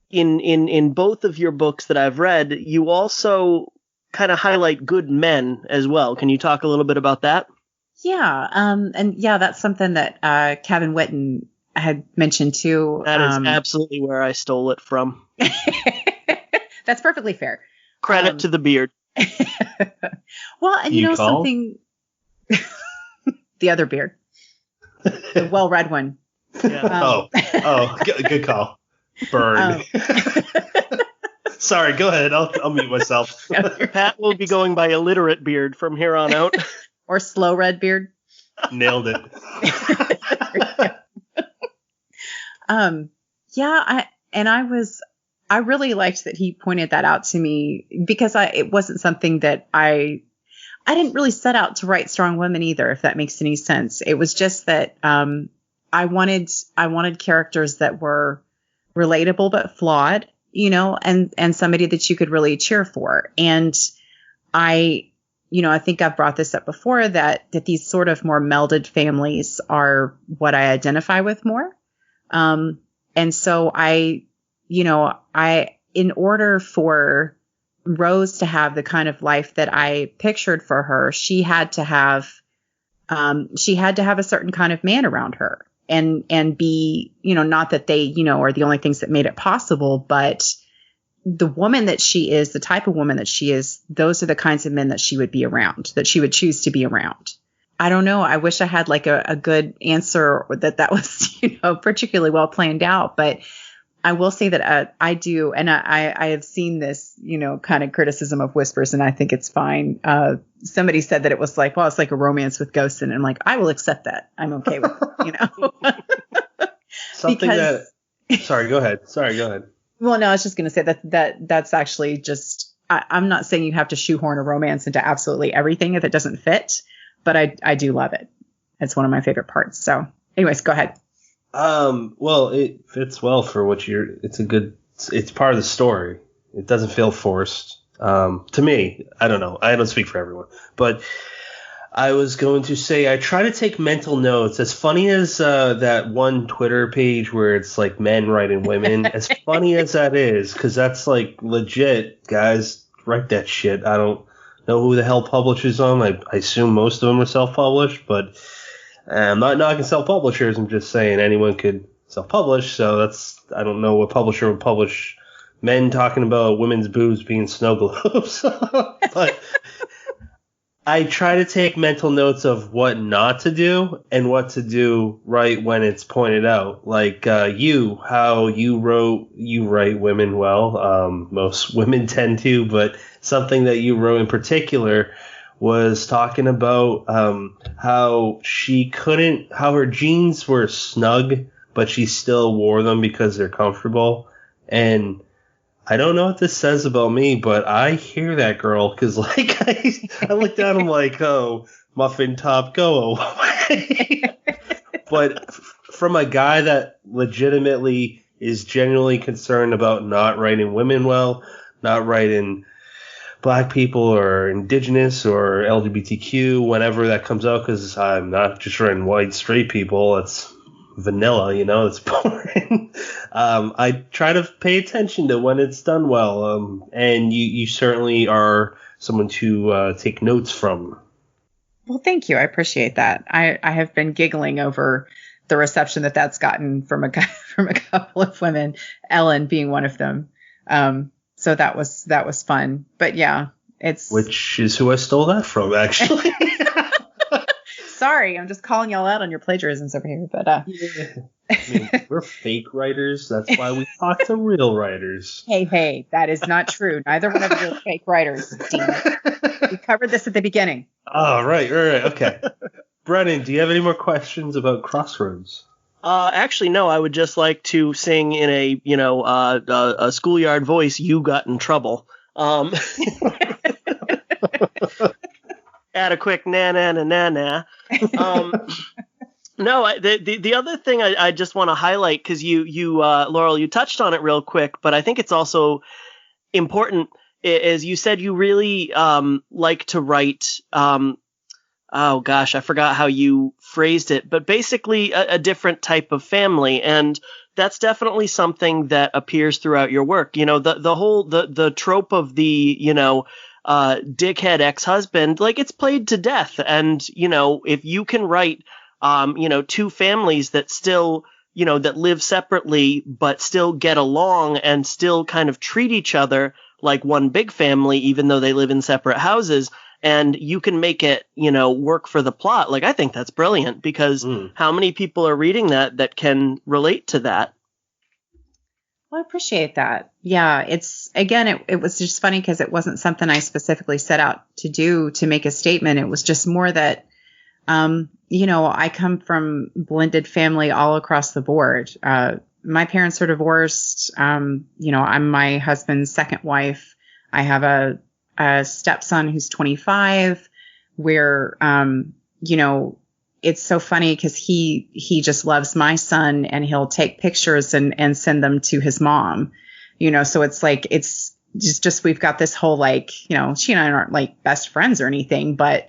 In both of your books that I've read, you also kind of highlight good men as well. Can you talk a little bit about that? Yeah. And yeah, that's something that Kevin Whitten had mentioned too. That is absolutely where I stole it from. That's perfectly fair. Credit to the beard. Well, and something, the other beard, the well-read one. Yeah. Good call. Burn. Sorry, go ahead. I'll mute myself. Pat will be going by illiterate beard from here on out. Or slow red beard. Nailed it. Yeah, I really liked that he pointed that out to me, because it wasn't something that I didn't really set out to write strong women either, if that makes any sense. It was just that I wanted characters that were relatable but flawed, and somebody that you could really cheer for. And I think I've brought this up before, that these sort of more melded families are what I identify with more. And so in order for Rose to have the kind of life that I pictured for her, she had to have a certain kind of man around her, and be, not that they, are the only things that made it possible, but the woman that she is, the type of woman that she is, those are the kinds of men that she would be around, that she would choose to be around. I don't know. I wish I had like a good answer, or that was, particularly well planned out, but I will say that I do. And I have seen this, kind of criticism of Whispers, and I think it's fine. Somebody said that it was like, well, it's like a romance with ghosts. And I'm like, I will accept that. I'm okay with it, Something Sorry, go ahead. Well, no, I was just going to say that's actually just, I'm not saying you have to shoehorn a romance into absolutely everything if it doesn't fit, but I do love it. It's one of my favorite parts. So anyways, go ahead. Well, it fits well for what it's part of the story. It doesn't feel forced. To me, I don't know. I don't speak for everyone, but I was going to say I try to take mental notes. As funny as that one Twitter page where it's like men writing women, as funny as that is, because that's like legit, guys, write that shit. I don't know who the hell publishes them. I assume most of them are self-published, but I'm not knocking self-publishers. I'm just saying anyone could self-publish. So I don't know what publisher would publish men talking about women's boobs being snow globes. But I try to take mental notes of what not to do and what to do right when it's pointed out. Like how you write women well. Most women tend to, but something that you wrote in particular was talking about how her jeans were snug, but she still wore them because they're comfortable. And I don't know what this says about me, but I hear that girl, because like I look down, I'm like, oh, muffin top, go away. But from a guy that legitimately is genuinely concerned about not writing women well, not writing black people or indigenous or LGBTQ, whenever that comes out, because I'm not just writing white straight people. It's vanilla, it's boring. I try to pay attention to when it's done well, and you certainly are someone to take notes from. Well, thank you. I appreciate that. I have been giggling over the reception that's gotten from a couple of women, Ellen being one of them. So that was fun. But yeah, which is who I stole that from, actually. sorry. I'm just calling y'all out on your plagiarisms over here. But yeah. I mean, we're fake writers. That's why we talk to real writers. Hey, that is not true. Neither one of you are fake writers, Dean. We covered this at the beginning. Oh, right. Okay. Brennan, do you have any more questions about Crossroads? Actually, no. I would just like to sing in a schoolyard voice. You got in trouble. Add a quick na na na na na. No, the other thing I just want to highlight, because you Laurel, you touched on it real quick, but I think it's also important, is you said you really like to write. Oh gosh, I forgot how you phrased it, but basically a different type of family, and that's definitely something that appears throughout your work. You know, the whole trope of the dickhead ex-husband, like, it's played to death, and if you can write two families that still, that live separately but still get along and still kind of treat each other like one big family, even though they live in separate houses, and you can make it, work for the plot. Like, I think that's brilliant, because how many people are reading that can relate to that? Well, I appreciate that. Yeah, it was just funny because it wasn't something I specifically set out to do to make a statement. It was just more that, I come from blended family all across the board. My parents are divorced. I'm my husband's second wife. I have a stepson who's 25, where, it's so funny because he just loves my son, and he'll take pictures and send them to his mom, so it's like, it's just, we've got this whole, like, she and I aren't like best friends or anything, but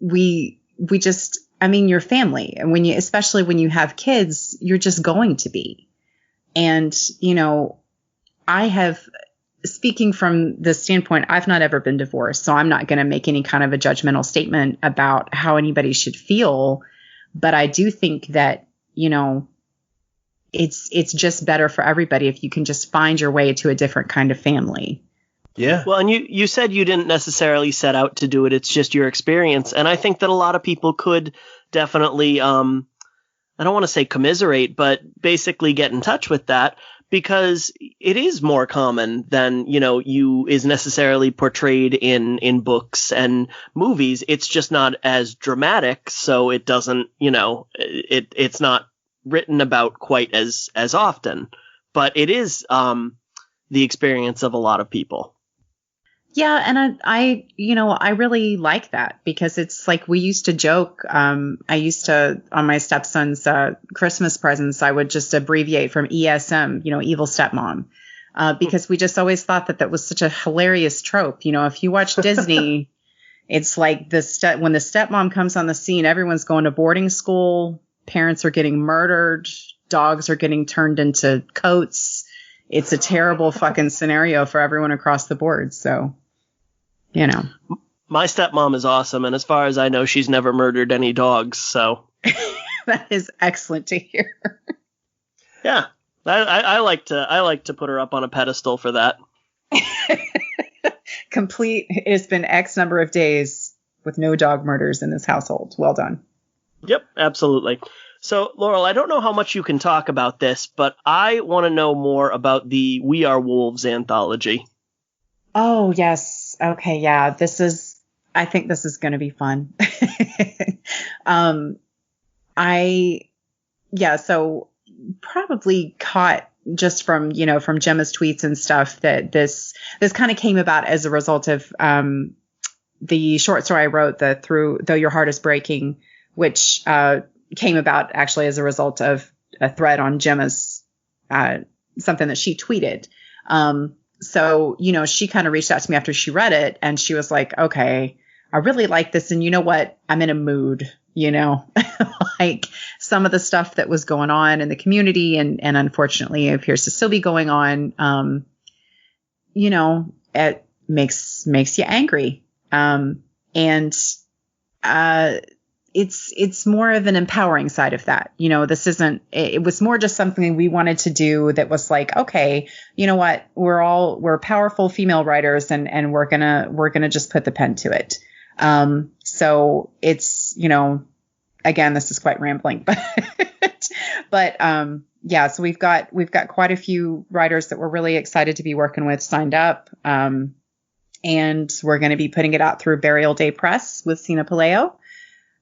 we just, you're family. And especially when you have kids, you're just going to be. And, speaking from the standpoint, I've not ever been divorced, so I'm not going to make any kind of a judgmental statement about how anybody should feel. But I do think that, it's just better for everybody if you can just find your way to a different kind of family. Yeah. Well, and you said you didn't necessarily set out to do it. It's just your experience. And I think that a lot of people could definitely, I don't want to say commiserate, but basically get in touch with that, because it is more common than, is necessarily portrayed in books and movies. It's just not as dramatic. So it doesn't, it's not written about quite as often, but it is, the experience of a lot of people. Yeah. And I really like that, because it's like, we used to joke. I used to, on my stepson's Christmas presents, I would just abbreviate from ESM, evil stepmom, because we just always thought that was such a hilarious trope. If you watch Disney, it's like when the stepmom comes on the scene, everyone's going to boarding school, parents are getting murdered, dogs are getting turned into coats. It's a terrible fucking scenario for everyone across the board. So, My stepmom is awesome, and as far as I know, she's never murdered any dogs, so. That is excellent to hear. Yeah. I like to put her up on a pedestal for that. Complete. It's been X number of days with no dog murders in this household. Well done. Yep, absolutely. So, Laurel, I don't know how much you can talk about this, but I want to know more about the We Are Wolves anthology. Oh, yes. Okay, yeah. I think this is going to be fun. So probably caught just from Gemma's tweets and stuff that this kind of came about as a result of the short story I wrote, Though Your Heart Is Breaking, which came about actually as a result of a thread on Gemma's something that she tweeted. So, she kind of reached out to me after she read it, and she was like, okay, I really like this. And you know what? I'm in a mood, like some of the stuff that was going on in the community, and unfortunately it appears to still be going on. It makes you angry. It's more of an empowering side of that. It was more just something we wanted to do that was like, okay, you know what? We're powerful female writers, and we're going to just put the pen to it. So it's, again, this is quite rambling, but yeah, so we've got quite a few writers that we're really excited to be working with signed up. And we're going to be putting it out through Burial Day Press with Sina Paleo.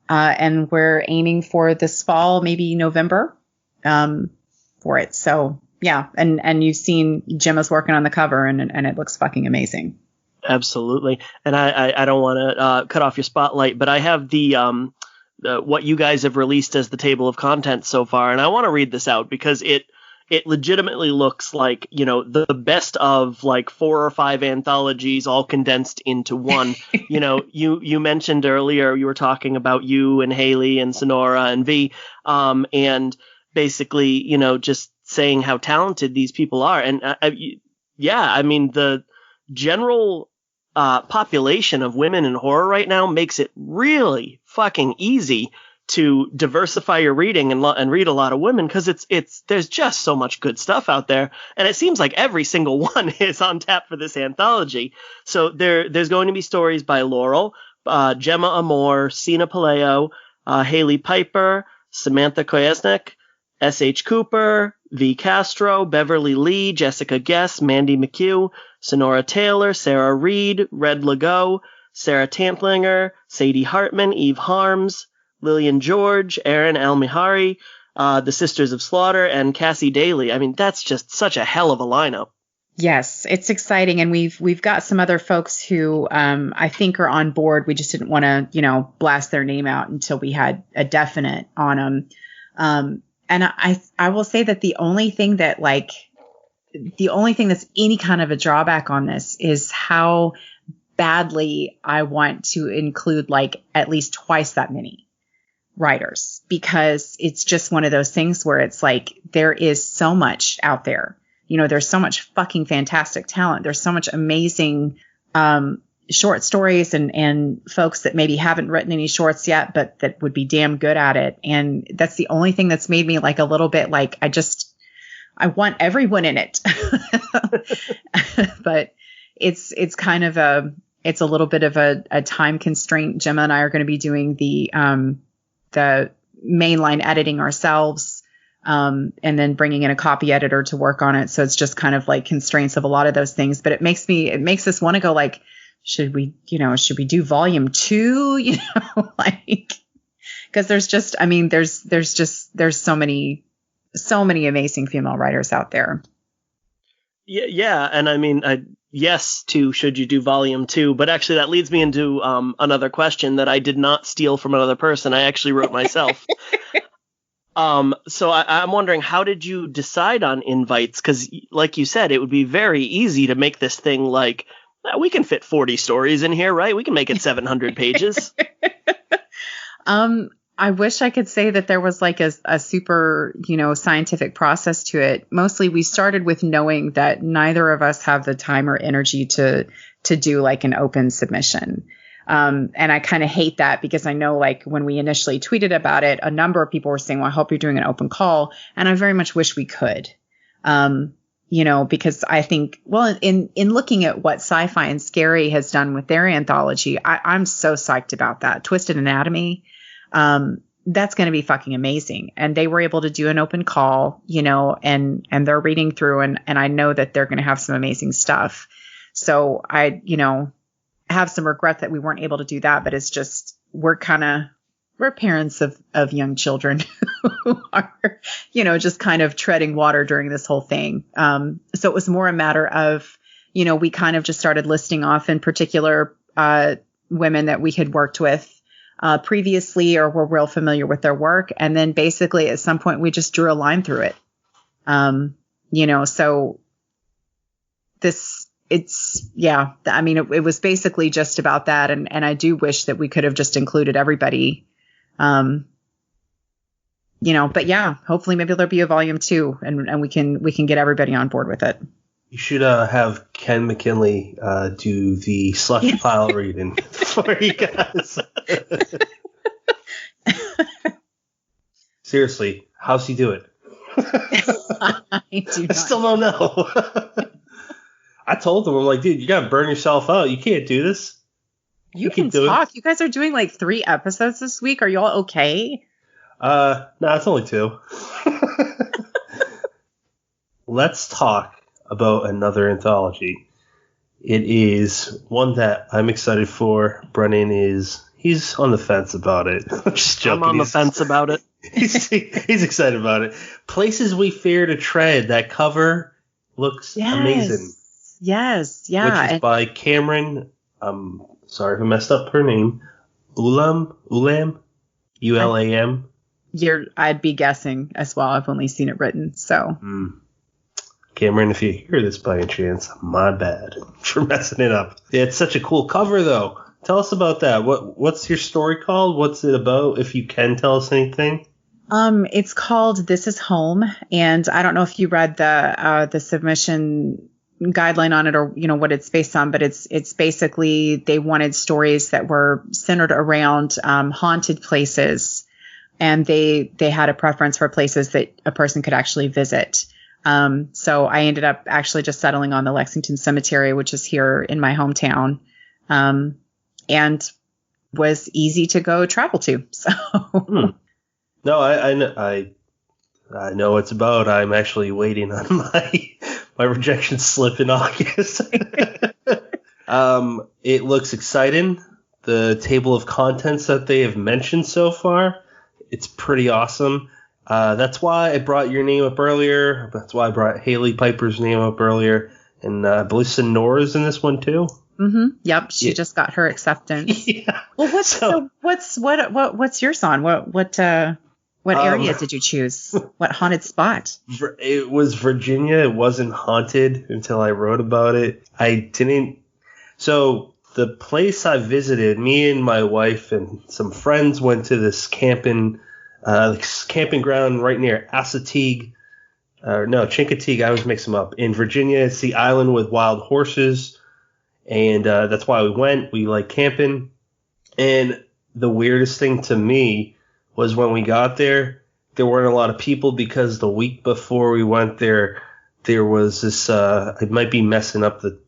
And we're aiming for this fall, maybe November, for it. So yeah. And you've seen Gemma's working on the cover and it looks fucking amazing. Absolutely. And I don't want to cut off your spotlight, but I have the what you guys have released as the table of contents so far. And I want to read this out because it legitimately looks like, the best of like 4 or 5 anthologies all condensed into one. You mentioned earlier, you were talking about you and Haley and Sonora and V, and basically, just saying how talented these people are. And the general population of women in horror right now makes it really fucking easy to diversify your reading and read a lot of women, because there's just so much good stuff out there, and it seems like every single one is on tap for this anthology. So there's going to be stories by Laurel, Gemma Amor, Sina Paleo, Haley Piper, Samantha Koyesnik, S.H. Cooper, V. Castro, Beverly Lee, Jessica Guess, Mandy McHugh, Sonora Taylor, Sarah Reed, Red Legault, Sarah Tantlinger, Sadie Hartman, Eve Harms, Lillian George, Erin Almihari, the Sisters of Slaughter, and Cassie Daly. I mean, that's just such a hell of a lineup. Yes, it's exciting. And we've got some other folks who I think are on board. We just didn't want to, blast their name out until we had a definite on them. And I will say that the only thing that's any kind of a drawback on this is how badly I want to include like at least twice that many writers, because it's just one of those things where it's like there is so much out there. There's so much fucking fantastic talent. There's so much amazing short stories and folks that maybe haven't written any shorts yet, but that would be damn good at it. And that's the only thing that's made me like a little bit like I want everyone in it. But it's kind of it's a little bit of a time constraint. Gemma and I are going to be doing the mainline editing ourselves, and then bringing in a copy editor to work on it. So it's just kind of like constraints of a lot of those things, but it makes us want to go like, should we do volume 2, cause there's so many amazing female writers out there. Yeah. And I mean, yes to should you do volume 2, but actually that leads me into another question that I did not steal from another person. I actually wrote myself. So I'm wondering, how did you decide on invites? Because like you said, it would be very easy to make this thing like, we can fit 40 stories in here, right? We can make it 700 pages. I wish I could say that there was like a super, scientific process to it. Mostly we started with knowing that neither of us have the time or energy to do like an open submission. And I kind of hate that, because I know like when we initially tweeted about it, a number of people were saying, well, I hope you're doing an open call. And I very much wish we could, because I think, well, in looking at what Sci-Fi and Scary has done with their anthology, I'm so psyched about that. Twisted Anatomy. That's going to be fucking amazing. And they were able to do an open call, and they're reading through, and I know that they're going to have some amazing stuff. So I, have some regret that we weren't able to do that, but it's just, we're parents of young children who are, just kind of treading water during this whole thing. So it was more a matter of, we kind of just started listing off in particular, women that we had worked with previously or were real familiar with their work. And then basically at some point we just drew a line through it. So it was basically just about that. And I do wish that we could have just included everybody, but yeah, hopefully maybe there'll be a volume 2 and we can get everybody on board with it. You should have Ken McKinley do the slush pile reading for you guys. Seriously, how's he do it? I still don't know. I told him, I'm like, dude, you gotta burn yourself out. You can't do this. You can talk. You guys are doing like 3 episodes this week. Are y'all okay? No, it's only 2. Let's talk about another anthology. It is one that I'm excited for. Brennan he's on the fence about it. I'm just joking. I'm on the fence about it. He's excited about it. Places We Fear to Tread. That cover looks amazing. Yes, yeah. Which is by Cameron. Sorry if I messed up her name. Ulam, Ulam. I'd be guessing as well. I've only seen it written, so. Cameron, if you hear this by any chance, my bad for messing it up. Yeah, it's such a cool cover, though. Tell us about that. What's your story called? What's it about? If you can tell us anything. It's called This Is Home, and I don't know if you read the submission guideline on it or what it's based on, but it's basically they wanted stories that were centered around haunted places, and they had a preference for places that a person could actually visit. So I ended up actually just settling on the Lexington Cemetery, which is here in my hometown, and was easy to go travel to. So. No, I know what it's about. I'm actually waiting on my rejection slip in August. It looks exciting. The table of contents that they have mentioned so far, it's pretty awesome. That's why I brought your name up earlier. That's why I brought Haley Piper's name up earlier. And I believe Sonora's in this one too. Mm-hmm. Yep. She just got her acceptance. Yeah. Well, what's yours on? What area did you choose? What haunted spot? It was Virginia. It wasn't haunted until I wrote about it. So the place I visited, me and my wife and some friends went to this camping ground right near Chincoteague. I always mix them up. In Virginia, it's the island with wild horses, and that's why we went. We like camping, and the weirdest thing to me was when we got there weren't a lot of people because the week before we went there was this, I might be messing up the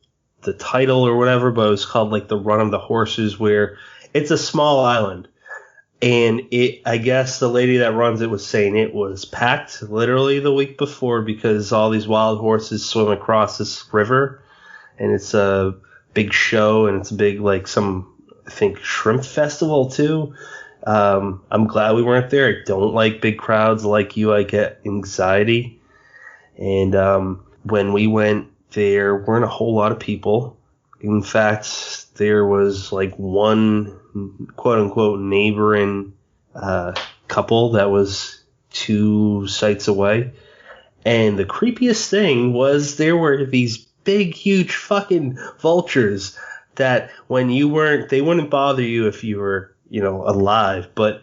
title or whatever, but it was called like the Run of the Horses, where it's a small island. And I guess the lady that runs it was saying it was packed literally the week before because all these wild horses swim across this river, and it's a big show, and it's a big, like, I think shrimp festival too. I'm glad we weren't there. I don't like big crowds like you. I get anxiety. And when we went, there weren't a whole lot of people. In fact, there was like one quote-unquote neighboring couple that was 2 sites away. And the creepiest thing was there were these big, huge fucking vultures that when you weren't, they wouldn't bother you if you were, alive. But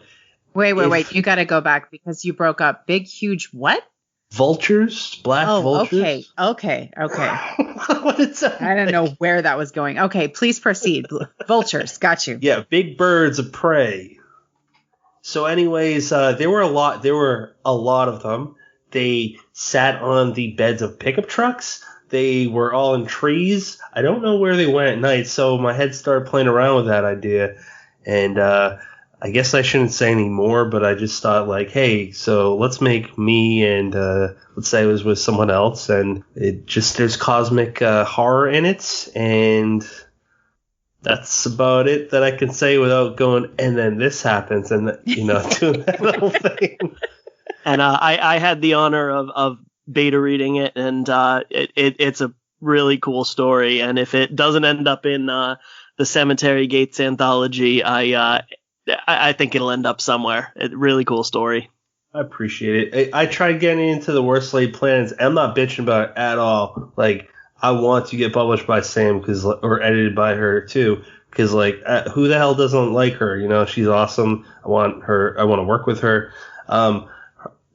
wait, you got to go back because you broke up. Big, huge what? Vultures, black vultures. Okay. What is that? I don't know where that was going. Okay, please proceed. Vultures, got you. Yeah, big birds of prey. So, anyways, there were a lot of them. They sat on the beds of pickup trucks. They were all in trees. I don't know where they went at night, so my head started playing around with that idea. And I guess I shouldn't say any more, but I just thought, like, hey, so let's make me and let's say it was with someone else, and there's cosmic horror in it, and that's about it that I can say without going, and then this happens, and doing that whole thing. And I had the honor of beta reading it, and it's a really cool story. And if it doesn't end up in the Cemetery Gates anthology, I think it'll end up somewhere. Really cool story. I appreciate it. I tried getting into the Worst Laid Plans. I'm not bitching about it at all. Like, I want to get published by Sam or edited by her too, because like, who the hell doesn't like her? She's awesome. I want to work with her.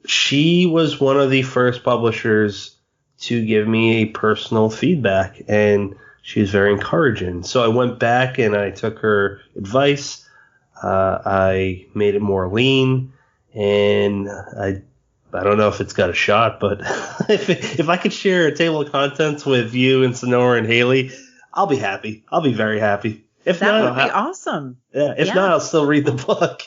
She was one of the first publishers to give me a personal feedback, and she was very encouraging. So I went back and I took her advice. I made it more lean, and I don't know if it's got a shot, but if I could share a table of contents with you and Sonora and Haley, I'll be happy. I'll be very happy. If that not, would be awesome. Yeah. If not, I'll still read the book.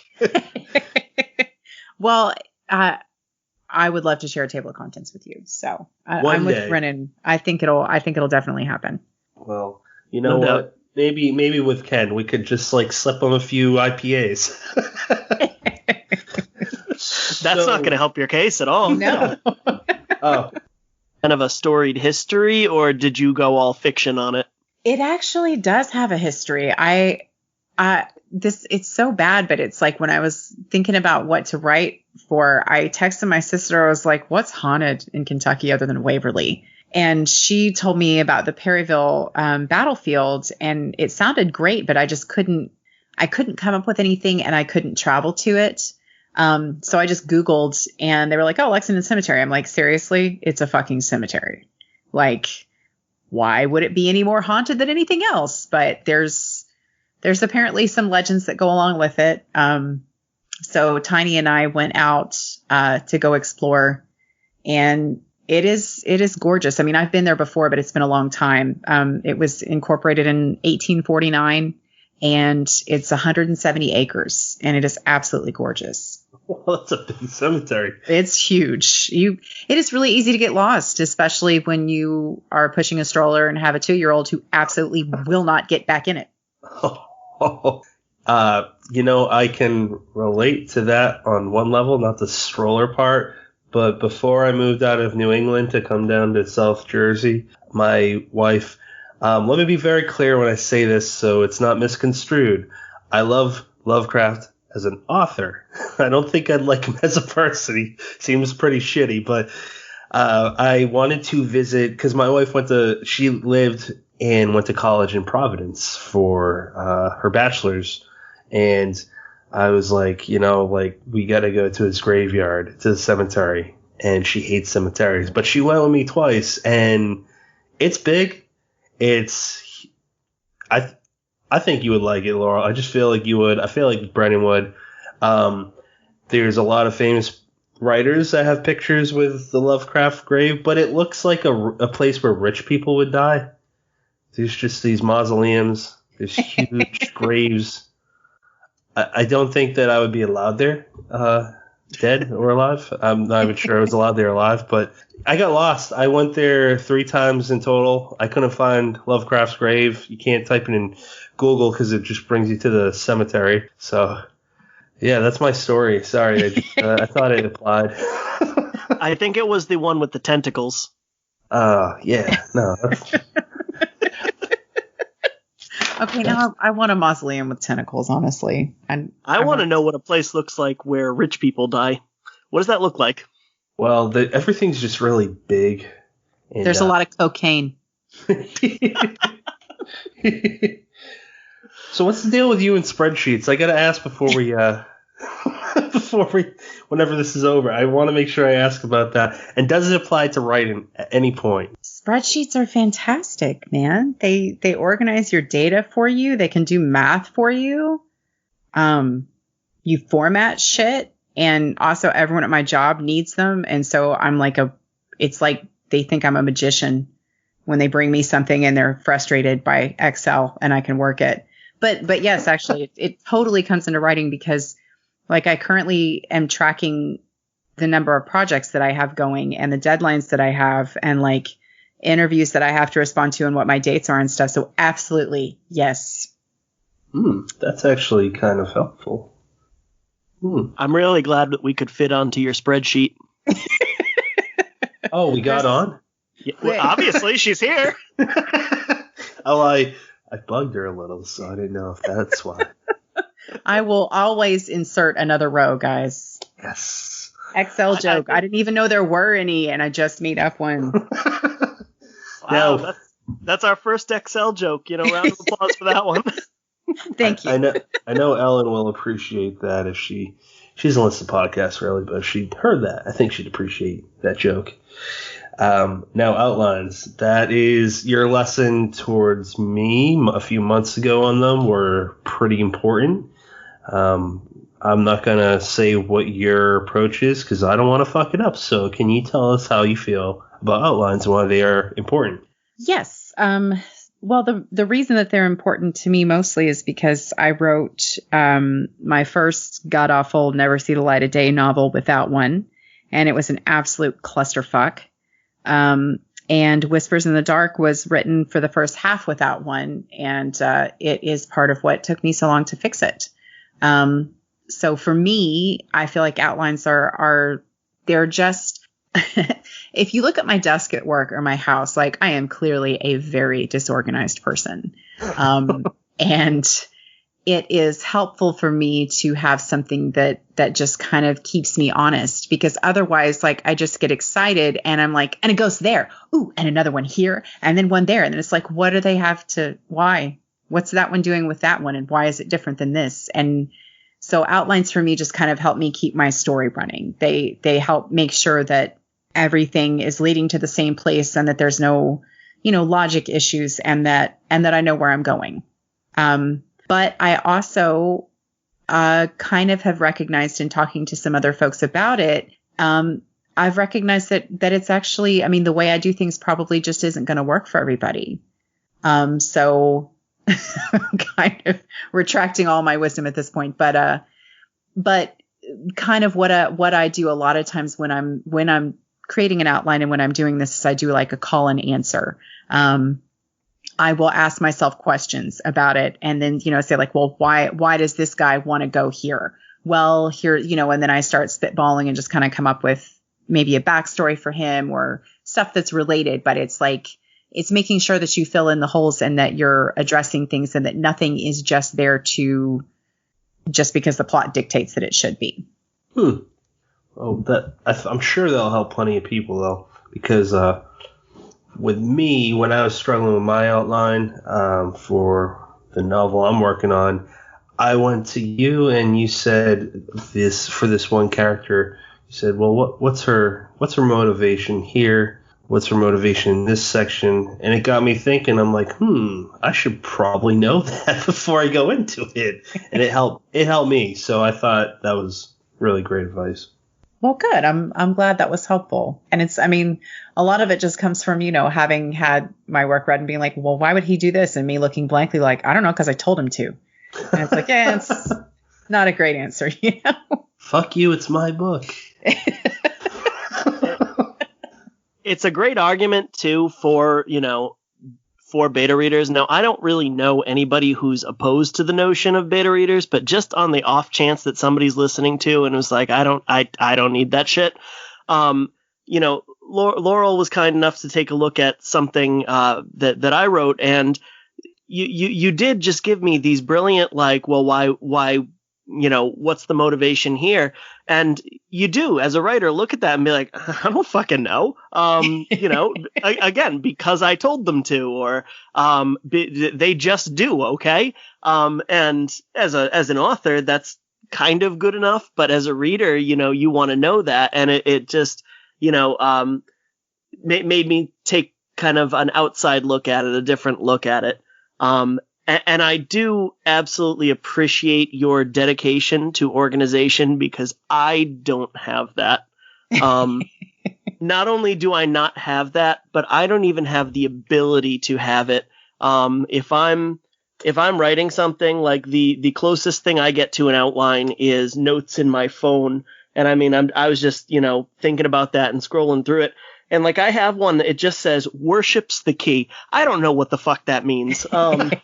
Well, I would love to share a table of contents with you. So I'm with Brennan. I think it'll definitely happen. Well, you know what? Maybe with Ken, we could just like slip him a few IPAs. That's not going to help your case at all. No. Oh. Kind of a storied history, or did you go all fiction on it? It actually does have a history. It's so bad, but it's like when I was thinking about what to write for, I texted my sister. I was like, what's haunted in Kentucky other than Waverly? And she told me about the Perryville battlefield, and it sounded great, but I just couldn't come up with anything, and I couldn't travel to it. So I just Googled, and they were like, oh, Lexington Cemetery. I'm like, seriously? It's a fucking cemetery. Like, why would it be any more haunted than anything else? But there's apparently some legends that go along with it. So Tiny and I went out to go explore, and it is gorgeous. I mean, I've been there before, but it's been a long time. It was incorporated in 1849, and it's 170 acres, and it is absolutely gorgeous. Well, that's a big cemetery. It's huge. It is really easy to get lost, especially when you are pushing a stroller and have a 2-year-old who absolutely will not get back in it. I can relate to that on one level, not the stroller part, but before I moved out of New England to come down to South Jersey, my wife, let me be very clear when I say this so it's not misconstrued. I love Lovecraft as an author. I don't think I'd like him as a person. He seems pretty shitty, but I wanted to visit because my wife went to college in Providence for her bachelor's, and I was like, we got to go to his graveyard, to the cemetery, and she hates cemeteries, but she went with me twice, and it's big. I think you would like it, Laurel. I just feel like you would. I feel like Brennan would. There's a lot of famous writers that have pictures with the Lovecraft grave, but it looks like a place where rich people would die. There's just these mausoleums. There's huge graves. I don't think that I would be allowed there, dead or alive. I'm not even sure I was allowed there alive, but I got lost. I went there 3 times in total. I couldn't find Lovecraft's grave. You can't type it in Google because it just brings you to the cemetery. So, yeah, that's my story. Sorry, I thought it applied. I think it was the one with the tentacles. Yeah, no. Okay, now I want a mausoleum with tentacles, honestly. I want to know what a place looks like where rich people die. What does that look like? Well, everything's just really big. And, there's a lot of cocaine. So what's the deal with you and spreadsheets? I got to ask before we whenever this is over. I want to make sure I ask about that. And does it apply to writing at any point? Spreadsheets are fantastic, man. They organize your data for you. They can do math for you. You format shit. And also everyone at my job needs them. And so I'm like it's like they think I'm a magician when they bring me something and they're frustrated by Excel and I can work it. But yes, actually, it totally comes into writing because like I currently am tracking the number of projects that I have going and the deadlines that I have and like interviews that I have to respond to and what my dates are and stuff. So absolutely, yes. That's actually kind of helpful. I'm really glad that we could fit onto your spreadsheet. Oh, we got on? Yeah, well, obviously, she's here. I bugged her a little, so I didn't know if that's why. I will always insert another row, guys. Yes. Excel joke. I didn't even know there were any, and I just made up one. Wow, that's our first Excel joke. Round of applause for that one. Thank you. I know Ellen will appreciate that if she doesn't listen to podcasts really, but if she heard that, I think she'd appreciate that joke. Now outlines. That is your lesson towards me a few months ago on them were pretty important. I'm not going to say what your approach is because I don't want to fuck it up. So can you tell us how you feel about outlines and why they are important? Yes. Well, the reason that they're important to me mostly is because I wrote my first god-awful, never see the light of day novel without one, and it was an absolute clusterfuck. And Whispers in the Dark was written for the first half without one, and it is part of what took me so long to fix it. So for me, I feel like outlines they're just if you look at my desk at work or my house, like I am clearly a very disorganized person. And it is helpful for me to have something that just kind of keeps me honest, because otherwise, like, I just get excited and I'm like, and it goes there. Ooh, and another one here and then one there. And then it's like, what do they have to, why? What's that one doing with that one? And why is it different than this? And so outlines for me just kind of help me keep my story running. They help make sure that everything is leading to the same place and that there's no, logic issues, and that I know where I'm going. But I also kind of have recognized in talking to some other folks about it, I've recognized that it's actually, the way I do things probably just isn't going to work for everybody. So I'm kind of retracting all my wisdom at this point, but kind of what I do a lot of times when I'm creating an outline and when I'm doing this is I do like a call and answer. I will ask myself questions about it and then, say like, well, why does this guy want to go here? Well, here, and then I start spitballing and just kind of come up with maybe a backstory for him or stuff that's related, but it's like, it's making sure that you fill in the holes and that you're addressing things and that nothing is just there just because the plot dictates that it should be. Oh, I'm sure that'll help plenty of people though, because with me, when I was struggling with my outline for the novel I'm working on, I went to you and you said this for this one character. You said, well, what's her motivation here? What's her motivation in this section? And it got me thinking. I'm like, I should probably know that before I go into it. And it helped me. So I thought that was really great advice. Well, good. I'm glad that was helpful. And it's, a lot of it just comes from, having had my work read and being like, well, why would he do this? And me looking blankly like, I don't know, because I told him to. And it's like, yeah, it's not a great answer, Fuck you, it's my book. It's a great argument too for beta readers. Now, I don't really know anybody who's opposed to the notion of beta readers, but just on the off chance that somebody's listening to and was like, I don't need that shit. Laurel was kind enough to take a look at something that I wrote, and you did just give me these brilliant, like, well, why what's the motivation here? And you do, as a writer, look at that and be like, I don't fucking know. Again, because I told them to, or they just do. Okay. And as an author, that's kind of good enough. But as a reader, you want to know that. And it just, made me take kind of an outside look at it, a different look at it. And I do absolutely appreciate your dedication to organization, because I don't have that. Not only do I not have that, but I don't even have the ability to have it. If I'm writing something, like the closest thing I get to an outline is notes in my phone. And I was just, thinking about that and scrolling through it. And like, I have one that it just says worships the key. I don't know what the fuck that means. I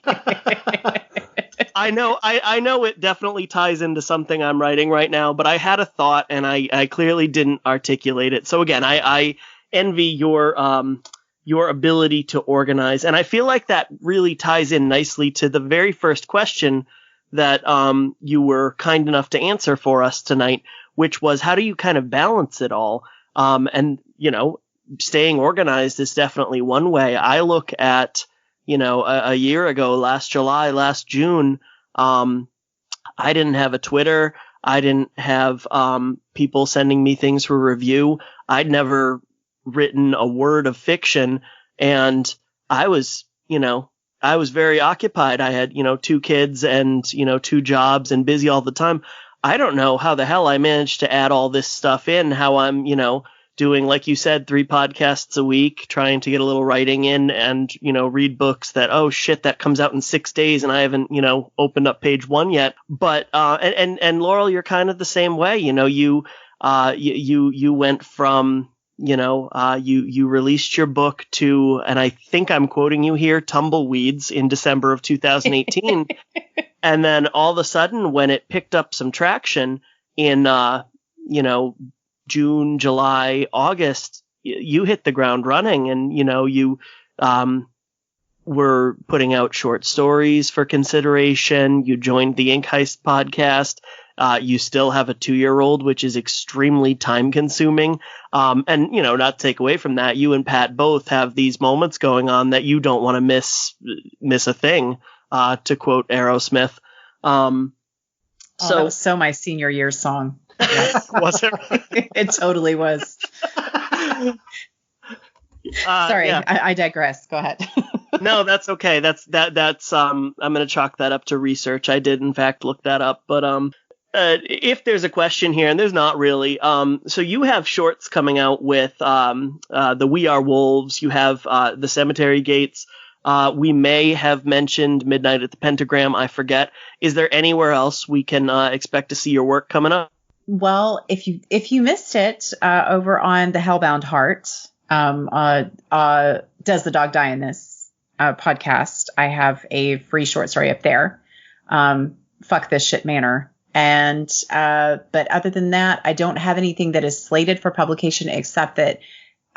know it definitely ties into something I'm writing right now, but I had a thought and I clearly didn't articulate it. So again, I envy your ability to organize. And I feel like that really ties in nicely to the very first question that you were kind enough to answer for us tonight, which was, how do you kind of balance it all? And staying organized is definitely one way. I look at, a year ago, last June, I didn't have a Twitter. I didn't have people sending me things for review. I'd never written a word of fiction, and I was very occupied. I had, 2 kids and, 2 jobs and busy all the time. I don't know how the hell I managed to add all this stuff in, how I'm, doing, like you said, 3 podcasts a week, trying to get a little writing in and, read books that, oh shit, that comes out in 6 days and I haven't, opened up page 1 yet. But, and Laurel, you're kind of the same way. You went from, you released your book to, and I think I'm quoting you here, Tumbleweeds in December of 2018. And then all of a sudden, when it picked up some traction in, June, July, August, you hit the ground running, and, you were putting out short stories for consideration. You joined the Ink Heist podcast. You still have a 2-year-old, which is extremely time consuming. And, not to take away from that, you and Pat both have these moments going on that you don't want to miss a thing, to quote Aerosmith. That was so my senior year song. Yes. Was it? It totally was. Sorry, yeah. I digress. Go ahead. No, that's okay. That's I'm going to chalk that up to research. I did in fact look that up, but if there's a question here, and there's not really, so you have shorts coming out with the We Are Wolves. You have the Cemetery Gates. We may have mentioned Midnight at the Pentagram. I forget. Is there anywhere else we can expect to see your work coming up? Well, if you missed it over on the Hellbound Heart, Does the Dog Die in This podcast, I have a free short story up there. Fuck This Shit Manor. And but other than that, I don't have anything that is slated for publication except that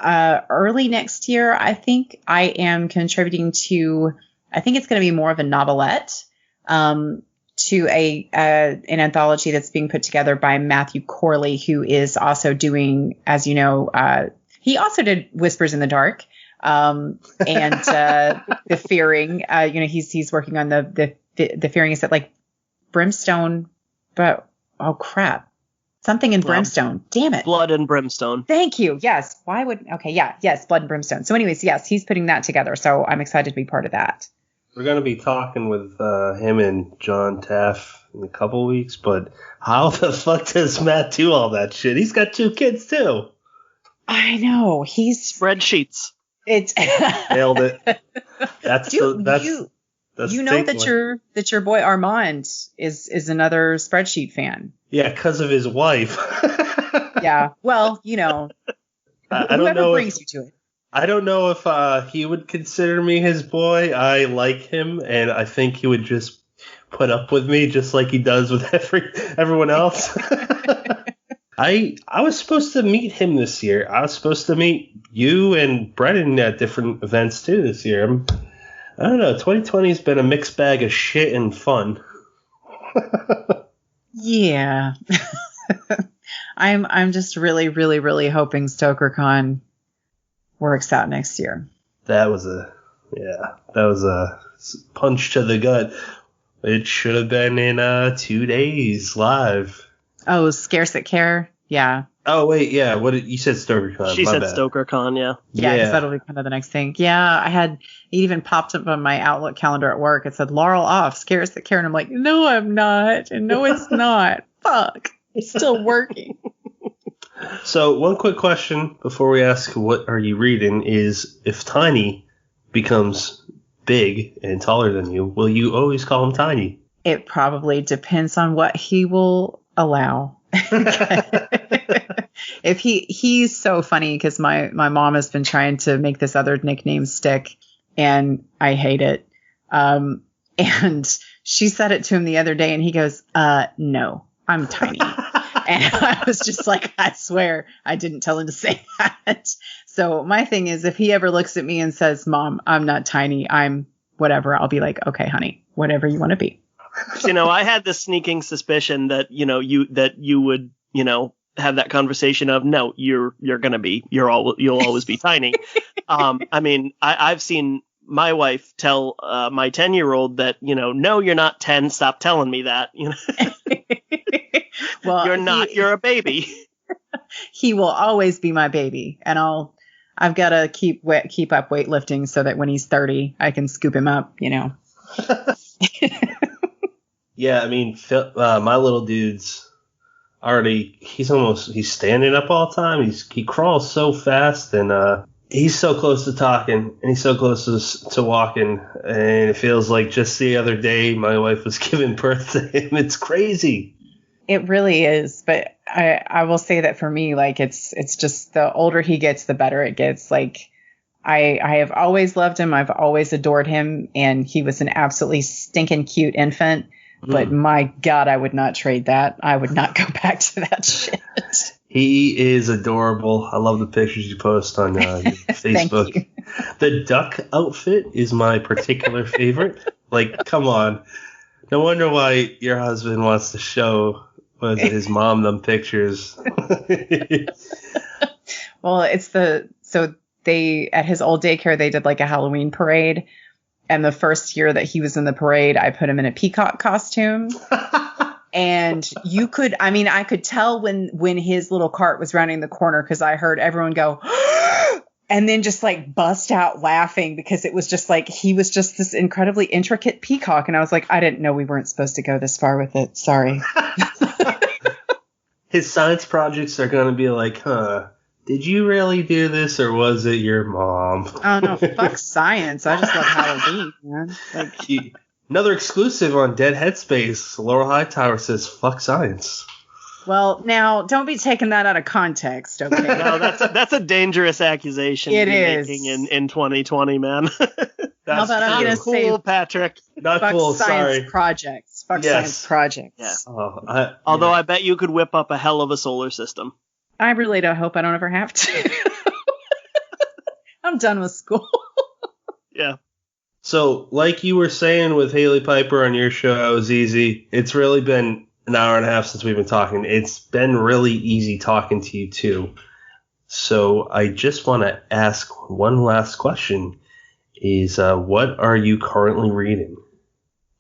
early next year, I think I am contributing to, I think it's going to be more of a novelette to an anthology that's being put together by Matthew Corley, who is also doing, as you know, he also did Whispers in the Dark and The Fearing. He's working on the Fearing. Is it like Brimstone? But oh crap. Something in Brimstone. Damn it. Blood and Brimstone. Thank you. Yes. Yes. Blood and Brimstone. So anyways, yes, he's putting that together. So I'm excited to be part of that. We're going to be talking with him and John Taff in a couple weeks, but how the fuck does Matt do all that shit? He's got 2 kids too. I know. He's spreadsheets. It's nailed it. That's you know that your boy Armand is another spreadsheet fan. Yeah, because of his wife. Yeah. Well, I don't know brings you to it. I don't know if he would consider me his boy. I like him, and I think he would just put up with me just like he does with everyone else. I was supposed to meet him this year. I was supposed to meet you and Brennan at different events too this year. I don't know. 2020 has been a mixed bag of shit and fun. Yeah. I'm just really, really, really hoping StokerCon works out next year. That was a punch to the gut. It should have been in 2 days live. Oh, Scarce at Care? Yeah. Oh, wait, yeah. You said StokerCon. She said StokerCon, yeah. Yeah, because that'll be kind of the next thing. Yeah, it even popped up on my Outlook calendar at work. It said, Laurel off, Scarce at Care. And I'm like, no, I'm not. And no, it's not. Fuck. It's still working. So one quick question before we ask what are you reading is, if Tiny becomes big and taller than you, will you always call him Tiny? It probably depends on what he will allow. If he's so funny because my mom has been trying to make this other nickname stick and I hate it. And she said it to him the other day and he goes, no, I'm Tiny. And I was just like, I swear I didn't tell him to say that. So my thing is, if he ever looks at me and says, Mom, I'm not Tiny, I'm whatever, I'll be like, okay, honey, whatever you want to be. I had this sneaking suspicion that, you would, have that conversation of, no, you'll always be Tiny. I've seen my wife tell my 10-year-old that, no, you're not 10. Stop telling me that. Well, you're a baby. He will always be my baby. And I've got to keep up weightlifting so that when he's 30, I can scoop him up, Yeah, my little dude's he's standing up all the time. He crawls so fast, and he's so close to talking, and he's so close to walking, and it feels like just the other day my wife was giving birth to him. It's crazy. It really is, but I will say that for me, like it's just the older he gets, the better it gets. Like I have always loved him. I've always adored him, and he was an absolutely stinking cute infant. But my God, I would not trade that. I would not go back to that shit. He is adorable. I love the pictures you post on your Facebook. Thank you. The duck outfit is my particular favorite. Like, come on. No wonder why your husband wants to show his mom them pictures. Well, so they, at his old daycare, they did like a Halloween parade. And the first year that he was in the parade, I put him in a peacock costume. And I could tell when his little cart was rounding the corner, because I heard everyone go, and then just like bust out laughing, because it was just like, he was just this incredibly intricate peacock. And I was like, I didn't know we weren't supposed to go this far with it. Sorry. His science projects are going to be like, did you really do this, or was it your mom? Oh, no, fuck science. I just love Halloween, man. Like, another exclusive on Dead Headspace. Laurel Hightower says, fuck science. Well, now, don't be taking that out of context, okay? No, that's a dangerous accusation it to be is. making in 2020 , man. How about I'm going to cool, say, Patrick. Not fuck cool, science sorry. projects. Fuck Yes. science projects. Yeah. Although I bet you could whip up a hell of a solar system. I really don't hope I don't ever have to. I'm done with school. Yeah. So, like you were saying with Haley Piper on your show, it was easy. It's really been an hour and a half since we've been talking. It's been really easy talking to you, too. So, I just want to ask one last question. Is what are you currently reading?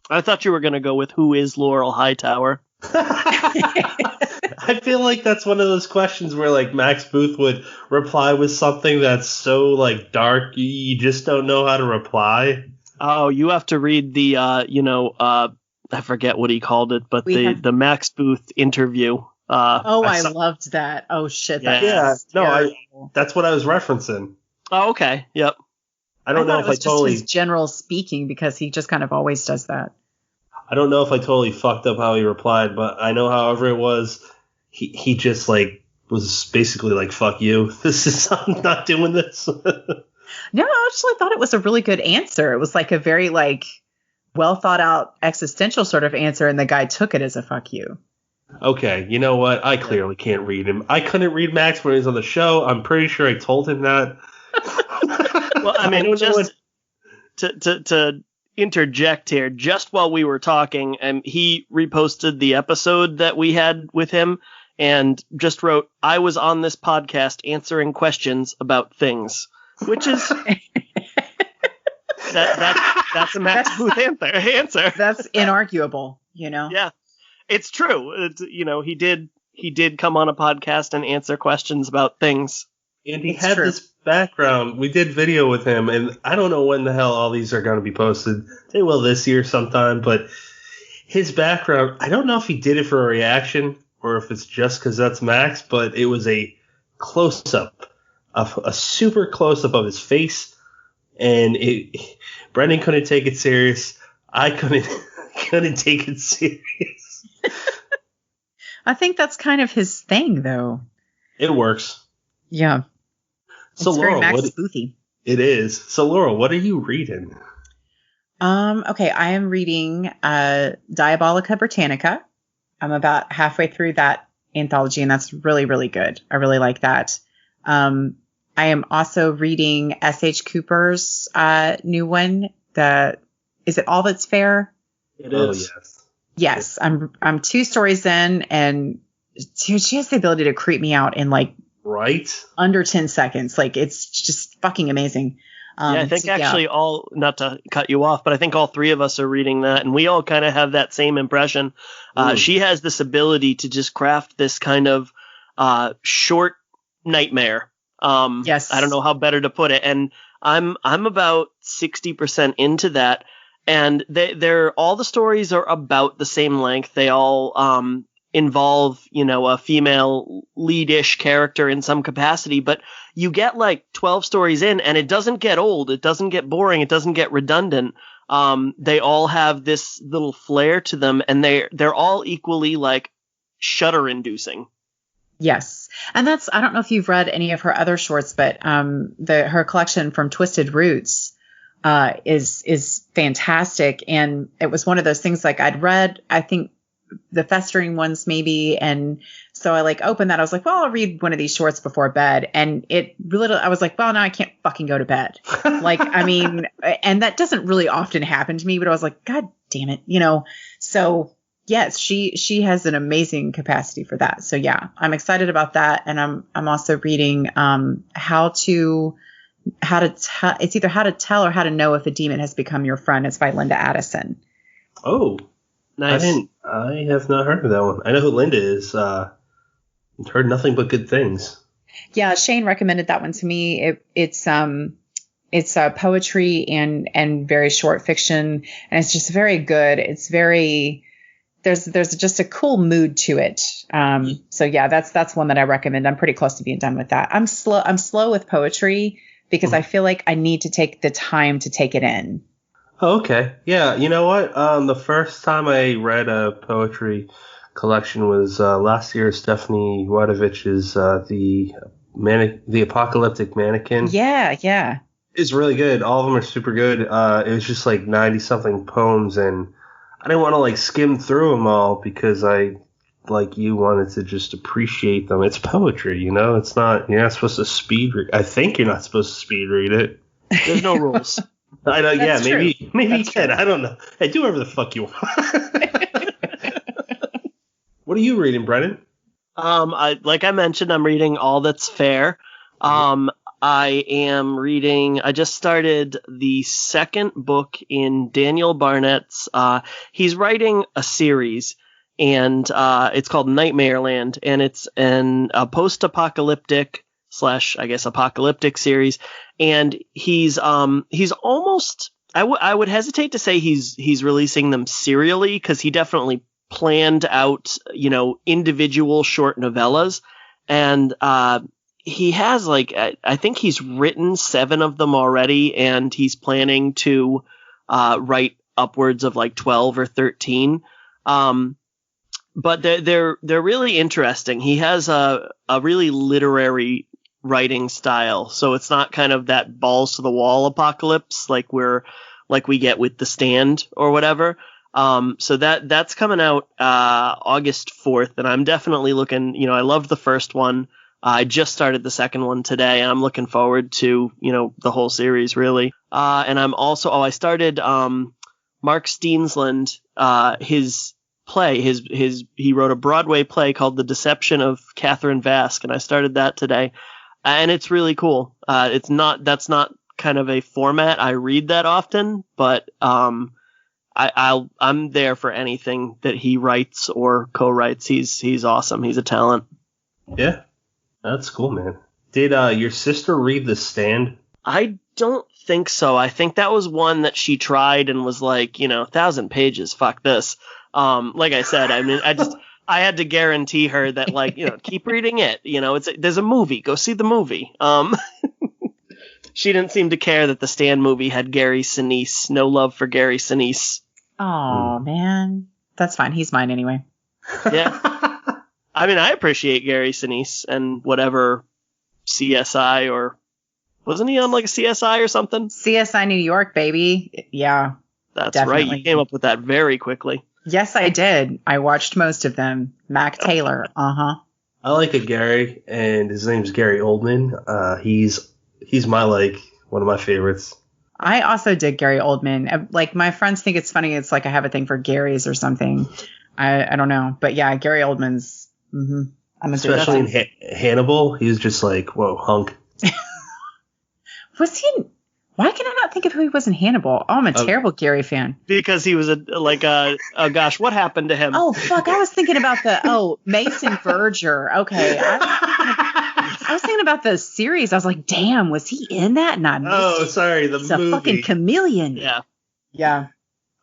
I thought you were going to go with who is Laurel Hightower. I feel like that's one of those questions where like Max Booth would reply with something that's so like dark you just don't know how to reply. Oh, you have to read the I forget what he called it, but the Max Booth interview. I loved that. Oh shit, that's that's what I was referencing. Oh, okay. Yep. I don't know if I totally his general speaking, because he just kind of always does that. I don't know if I totally fucked up how he replied, but I know however it was, he just like was basically like, fuck you. I'm not doing this. No, I actually thought it was a really good answer. It was like a very like well thought out existential sort of answer, and the guy took it as a fuck you. Okay, you know what? I clearly can't read him. I couldn't read Max when he was on the show. I'm pretty sure I told him that. Well, I mean, just to interject here, just while we were talking, and he reposted the episode that we had with him and just wrote, I was on this podcast answering questions about things, which is that's a Max Booth answer. That's inarguable, you know? Yeah, it's true. He did come on a podcast and answer questions about things. And he had this background. We did video with him, and I don't know when the hell all these are going to be posted. They will this year sometime, but his background, I don't know if he did it for a reaction or if it's just because that's Max, but it was a close-up, a super close-up of his face, and Brendan couldn't take it serious. I couldn't take it serious. I think that's kind of his thing, though. It works. Yeah. So it's Laurel, very Max Boothy. It is. So Laurel, what are you reading? Okay, I am reading Diabolica Britannica. I'm about halfway through that anthology, and that's really, really good. I really like that. I am also reading S.H. Cooper's new one. Is it All That's Fair? It is. Yes. I'm 2 stories in, and she has the ability to creep me out in like under 10 seconds. Like, it's just fucking amazing. I think not to cut you off, but I think all 3 of us are reading that, and we all kind of have that same impression. She has this ability to just craft this kind of short nightmare. Yes. I don't know how better to put it. And I'm about 60% into that, and they're all the stories are about the same length. They all involve, a female lead-ish character in some capacity, but you get like 12 stories in and it doesn't get old. It doesn't get boring. It doesn't get redundant. They all have this little flair to them, and they're all equally like shudder-inducing. Yes. And I don't know if you've read any of her other shorts, but her collection From Twisted Roots is fantastic. And it was one of those things, like I'd read, I think, the Festering ones maybe, and so I like opened that. I was like, well, I'll read one of these shorts before bed, and it really, I was like, well, now I can't fucking go to bed. Like, I mean, and that doesn't really often happen to me, but I was like, God damn it, so yes, she has an amazing capacity for that. So yeah, I'm excited about that. And I'm also reading how to tell, it's either how to tell or how to know if a demon has become your friend. It's by Linda Addison. Oh, nice. I have not heard of that one. I know who Linda is. I've heard nothing but good things. Yeah, Shane recommended that one to me. It's poetry and very short fiction, and it's just very good. It's very there's just a cool mood to it. So yeah, that's one that I recommend. I'm pretty close to being done with that. I'm slow with poetry because I feel like I need to take the time to take it in. Oh, okay. Yeah, you know what? The first time I read a poetry collection was last year. Stephanie Wadovich's the Apocalyptic Mannequin. Yeah. It's really good. All of them are super good. It was just like 90-something poems, and I didn't want to like skim through them all because I, like you, wanted to just appreciate them. It's poetry, It's not. You're not supposed to speed read. I think you're not supposed to speed read it. There's no rules. I know. That's yeah, maybe true. you can. I don't know. Hey, do whatever the fuck you want. What are you reading, Brennan? Like I mentioned, I'm reading All That's Fair. I just started the second book in Daniel Barnett's. He's writing a series, and it's called Nightmareland, and it's a post-apocalyptic / I guess apocalyptic series, and he's almost, I would hesitate to say he's releasing them serially, because he definitely planned out individual short novellas, and he has I think he's written 7 of them already, and he's planning to write upwards of 12 or 13. But they're really interesting. He has a really literary writing style, so it's not kind of that balls to the wall apocalypse like we get with The Stand or whatever. So that's coming out August 4th, and I'm definitely looking. I loved the first one. I just started the second one today, and I'm looking forward to the whole series really. And I'm also I started Mark Steensland, his play, he wrote a Broadway play called The Deception of Catherine Vask, and I started that today, and it's really cool. That's not kind of a format I read that often, but I'm there for anything that he writes or co-writes. He's awesome. He's a talent. Yeah, that's cool, man. Did your sister read The Stand? I don't think so. I think that was one that she tried and was like, 1,000 pages. Fuck this. Like I said, I mean, I had to guarantee her that keep reading it. There's a movie. Go see the movie. She didn't seem to care that the Stand movie had Gary Sinise. No love for Gary Sinise. Oh, man. That's fine. He's mine anyway. Yeah. I mean, I appreciate Gary Sinise and whatever CSI, or wasn't he on a CSI or something? CSI New York, baby. Yeah. That's definitely. Right. You came up with that very quickly. Yes, I did. I watched most of them. Mac Taylor. Uh-huh. I like a Gary, and his name's Gary Oldman. He's my one of my favorites. I also dig Gary Oldman. My friends think it's funny. It's I have a thing for Garys or something. I don't know. But yeah, Gary Oldman's. I'm especially in Hannibal. He's just whoa, hunk. Was he? Why can I not think of who he was in Hannibal? Oh, I'm a terrible Gary fan. Because he was oh gosh, what happened to him? Oh fuck, I was thinking about Mason Verger. Okay. I was thinking about the series. I was like, damn, was he in that? And I missed it. Sorry, the movie. He's a fucking chameleon. Yeah. Yeah.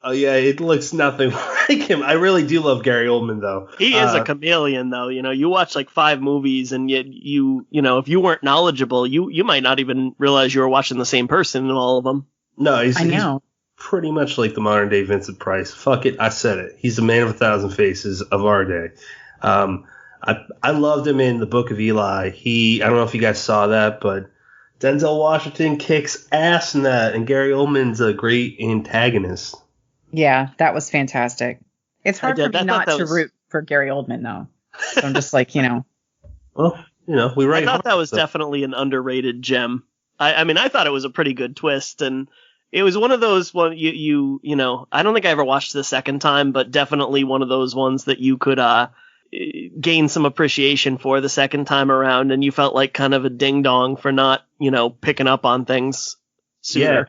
Oh yeah, it looks nothing like him. I really do love Gary Oldman, though. He is a chameleon, though. You know, you watch like 5 movies, and yet you know, if you weren't knowledgeable, you might not even realize you were watching the same person in all of them. No, he's pretty much like the modern day Vincent Price. Fuck it, I said it. He's the man of 1,000 faces of our day. I loved him in The Book of Eli. I don't know if you guys saw that, but Denzel Washington kicks ass in that, and Gary Oldman's a great antagonist. Yeah, that was fantastic. It's hard for me not to root for Gary Oldman, though. So I'm just like, you know. Well, you know, we write. I thought that was definitely an underrated gem. I mean, I thought it was a pretty good twist, and it was one of those you know, I don't think I ever watched the second time, but definitely one of those ones that you could gain some appreciation for the second time around, and you felt like kind of a ding dong for not, you know, picking up on things sooner. Yeah.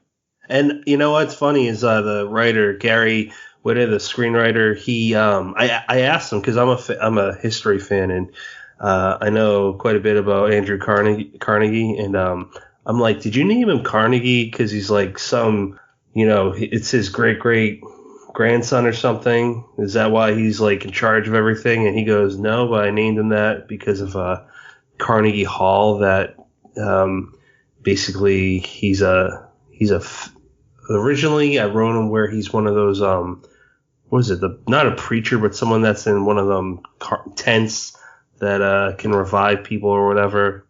And you know what's funny is the writer Gary Whitta, the screenwriter, he I asked him because I'm a history fan, and I know quite a bit about Andrew Carnegie, and I'm like, did you name him Carnegie because he's like some, you know, it's his great grandson or something? Is that why he's like in charge of everything? And he goes, no, but I named him that because of Carnegie Hall. That basically he's originally I wrote him where he's one of those what is it? Not a preacher, but someone that's in one of them tents that can revive people or whatever.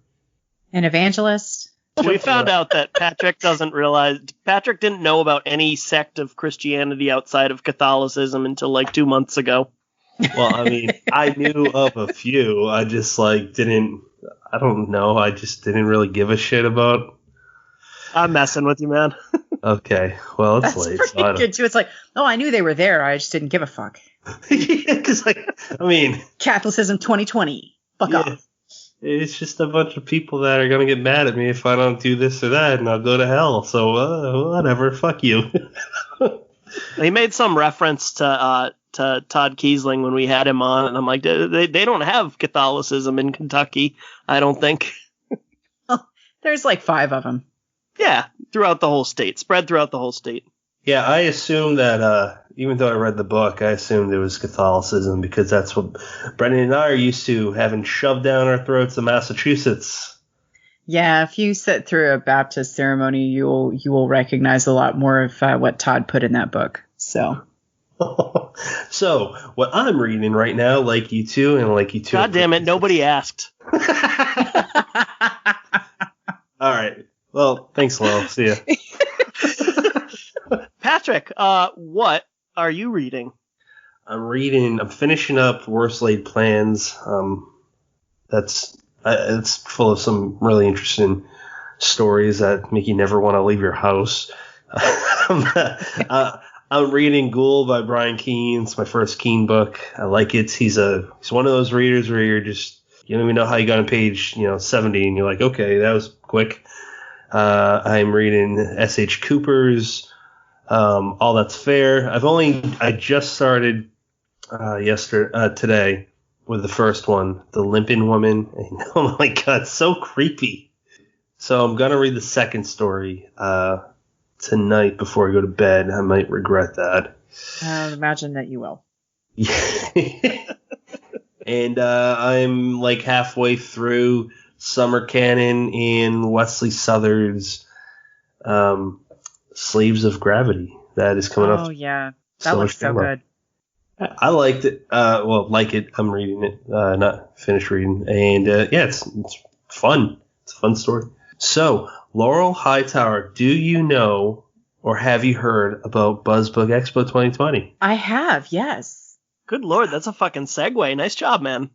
An evangelist. We found out that Patrick didn't know about any sect of Christianity outside of Catholicism until like 2 months ago. Well, I mean, I knew of a few. I just I don't know. I just didn't really give a shit about. I'm messing with you, man. Okay. Well, it's That's late. pretty good too. It's like, oh, I knew they were there. I just didn't give a fuck. Yeah, because I mean, Catholicism 2020. Fuck off. It's just a bunch of people that are going to get mad at me if I don't do this or that, and I'll go to hell. So, whatever. Fuck you. He made some reference to Todd Kiesling when we had him on, and I'm like, they don't have Catholicism in Kentucky, I don't think. Well, there's like 5 of them. Yeah, throughout the whole state. Spread throughout the whole state. Yeah, I assume that even though I read the book, I assumed it was Catholicism because that's what Brendan and I are used to, having shoved down our throats in Massachusetts. Yeah, if you sit through a Baptist ceremony, you will recognize a lot more of what Todd put in that book. So. So, what I'm reading right now, like you two, and like you two. God damn it, nobody asked. All right. Well, thanks, Lowell. See ya. Patrick, what are you reading? I'm finishing up Worst Laid Plans. It's full of some really interesting stories that make you never want to leave your house. I'm reading Ghoul by Brian Keene. It's my first Keene book. I like it. He's one of those readers where you don't even know how you got on page 70, and you're like, okay, that was quick. I'm reading S.H. Cooper's All That's Fair. I just started today with the first one, The Limping Woman. And, oh my god, so creepy. So I'm gonna read the second story tonight before I go to bed. I might regret that. I imagine that you will. And I'm like halfway through Summer Cannon in Wesley Southard's Slaves of Gravity. That is coming up. Oh, yeah. That looks so good. I liked it. Like it. I'm reading it. Not finished reading. And it's fun. It's a fun story. So, Laurel Hightower, do you know or have you heard about BuzzBook Expo 2020? I have, yes. Good lord, that's a fucking segue. Nice job, man.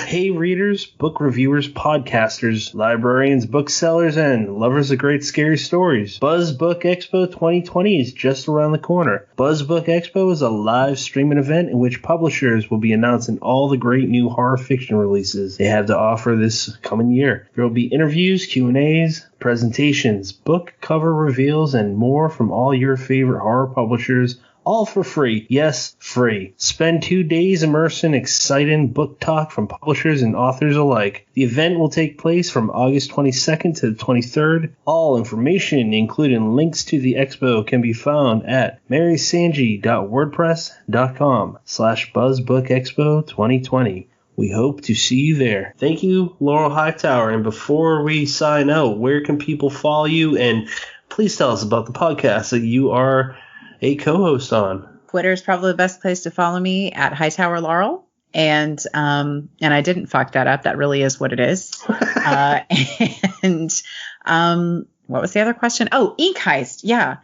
Hey readers, book reviewers, podcasters, librarians, booksellers, and lovers of great scary stories. BuzzBook Expo 2020 is just around the corner. BuzzBook Expo is a live streaming event in which publishers will be announcing all the great new horror fiction releases they have to offer this coming year. There will be interviews, Q&As, presentations, book cover reveals, and more from all your favorite horror publishers, all for free. Yes, free. Spend 2 days immersed in exciting book talk from publishers and authors alike. The event will take place from August 22nd to the 23rd. All information, including links to the expo, can be found at marysanji.wordpress.com/BuzzBookExpo2020. We hope to see you there. Thank you, Laurel Hightower. And before we sign out, where can people follow you? And please tell us about the podcast that you are a co-host on. Twitter is probably the best place to follow me at Hightower Laurel. And I didn't fuck that up. That really is what it is. What was the other question? Oh, Ink Heist. Yeah.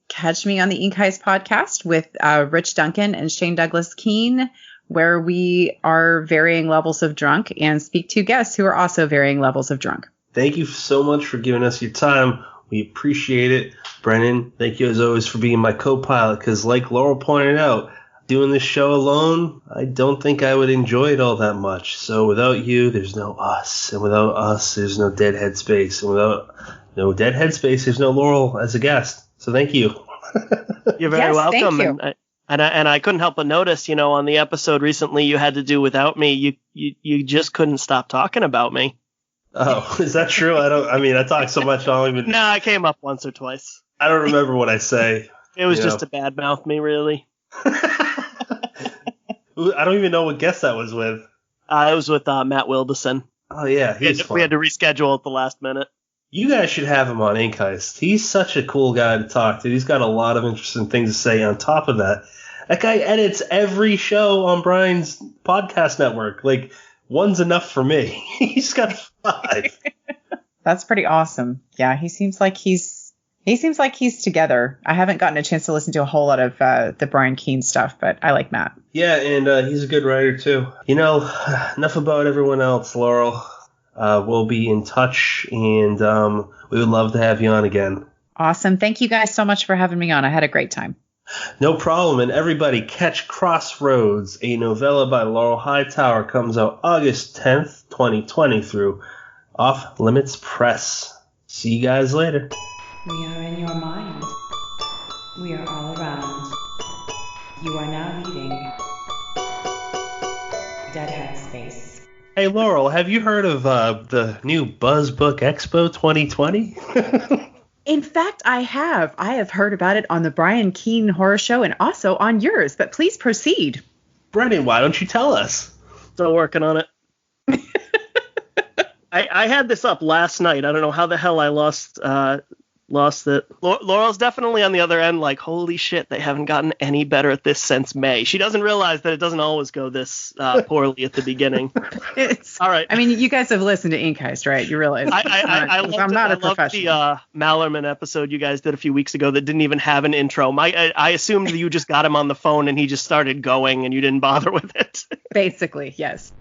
Catch me on the Ink Heist podcast with Rich Duncan and Shane Douglas Keene, where we are varying levels of drunk and speak to guests who are also varying levels of drunk. Thank you so much for giving us your time. We appreciate it. Brennan, thank you as always for being my co-pilot, because like Laurel pointed out, doing this show alone, I don't think I would enjoy it all that much. So without you, there's no us. And without us, there's no Dead Headspace. And without no Dead Headspace, there's no Laurel as a guest. So thank you. You're very welcome. Thank you. And I couldn't help but notice, on the episode recently you had to do without me, you just couldn't stop talking about me. Oh, is that true? I talk so much I don't even. No, I came up once or twice. I don't remember what I say. It was just to badmouth me, really. I don't even know what guest that was with. It was with Matt Wilderson. Oh yeah, We had to reschedule at the last minute. You guys should have him on Ink Heist. He's such a cool guy to talk to. He's got a lot of interesting things to say. On top of that, that guy edits every show on Brian's podcast network. Like, one's enough for me. He's got 5. That's pretty awesome. Yeah, he seems like he's together. I haven't gotten a chance to listen to a whole lot of the Brian Keene stuff, but I like Matt. Yeah, and he's a good writer too. Enough about everyone else, Laurel. We'll be in touch, and we would love to have you on again. Awesome. Thank you guys so much for having me on. I had a great time. No problem. And everybody, catch Crossroads, a novella by Laurel Hightower, comes out August 10th, 2020 through Off Limits Press. See you guys later. We are in your mind. We are all around. You are now leaving Dead Headspace. Hey, Laurel, have you heard of the new Buzz Book Expo 2020? In fact, I have. I have heard about it on the Brian Keene Horror Show and also on yours, but please proceed. Brennan, why don't you tell us? Still working on it. I had this up last night. I don't know how the hell I lost it. Laurel's definitely on the other end, like, holy shit, they haven't gotten any better at this since May. She doesn't realize that it doesn't always go this poorly at the beginning. All right. I mean, you guys have listened to Ink Heist, right? You realize I loved the Mallerman episode you guys did a few weeks ago that didn't even have an intro. I assumed that you just got him on the phone and he just started going and you didn't bother with it. Basically, yes.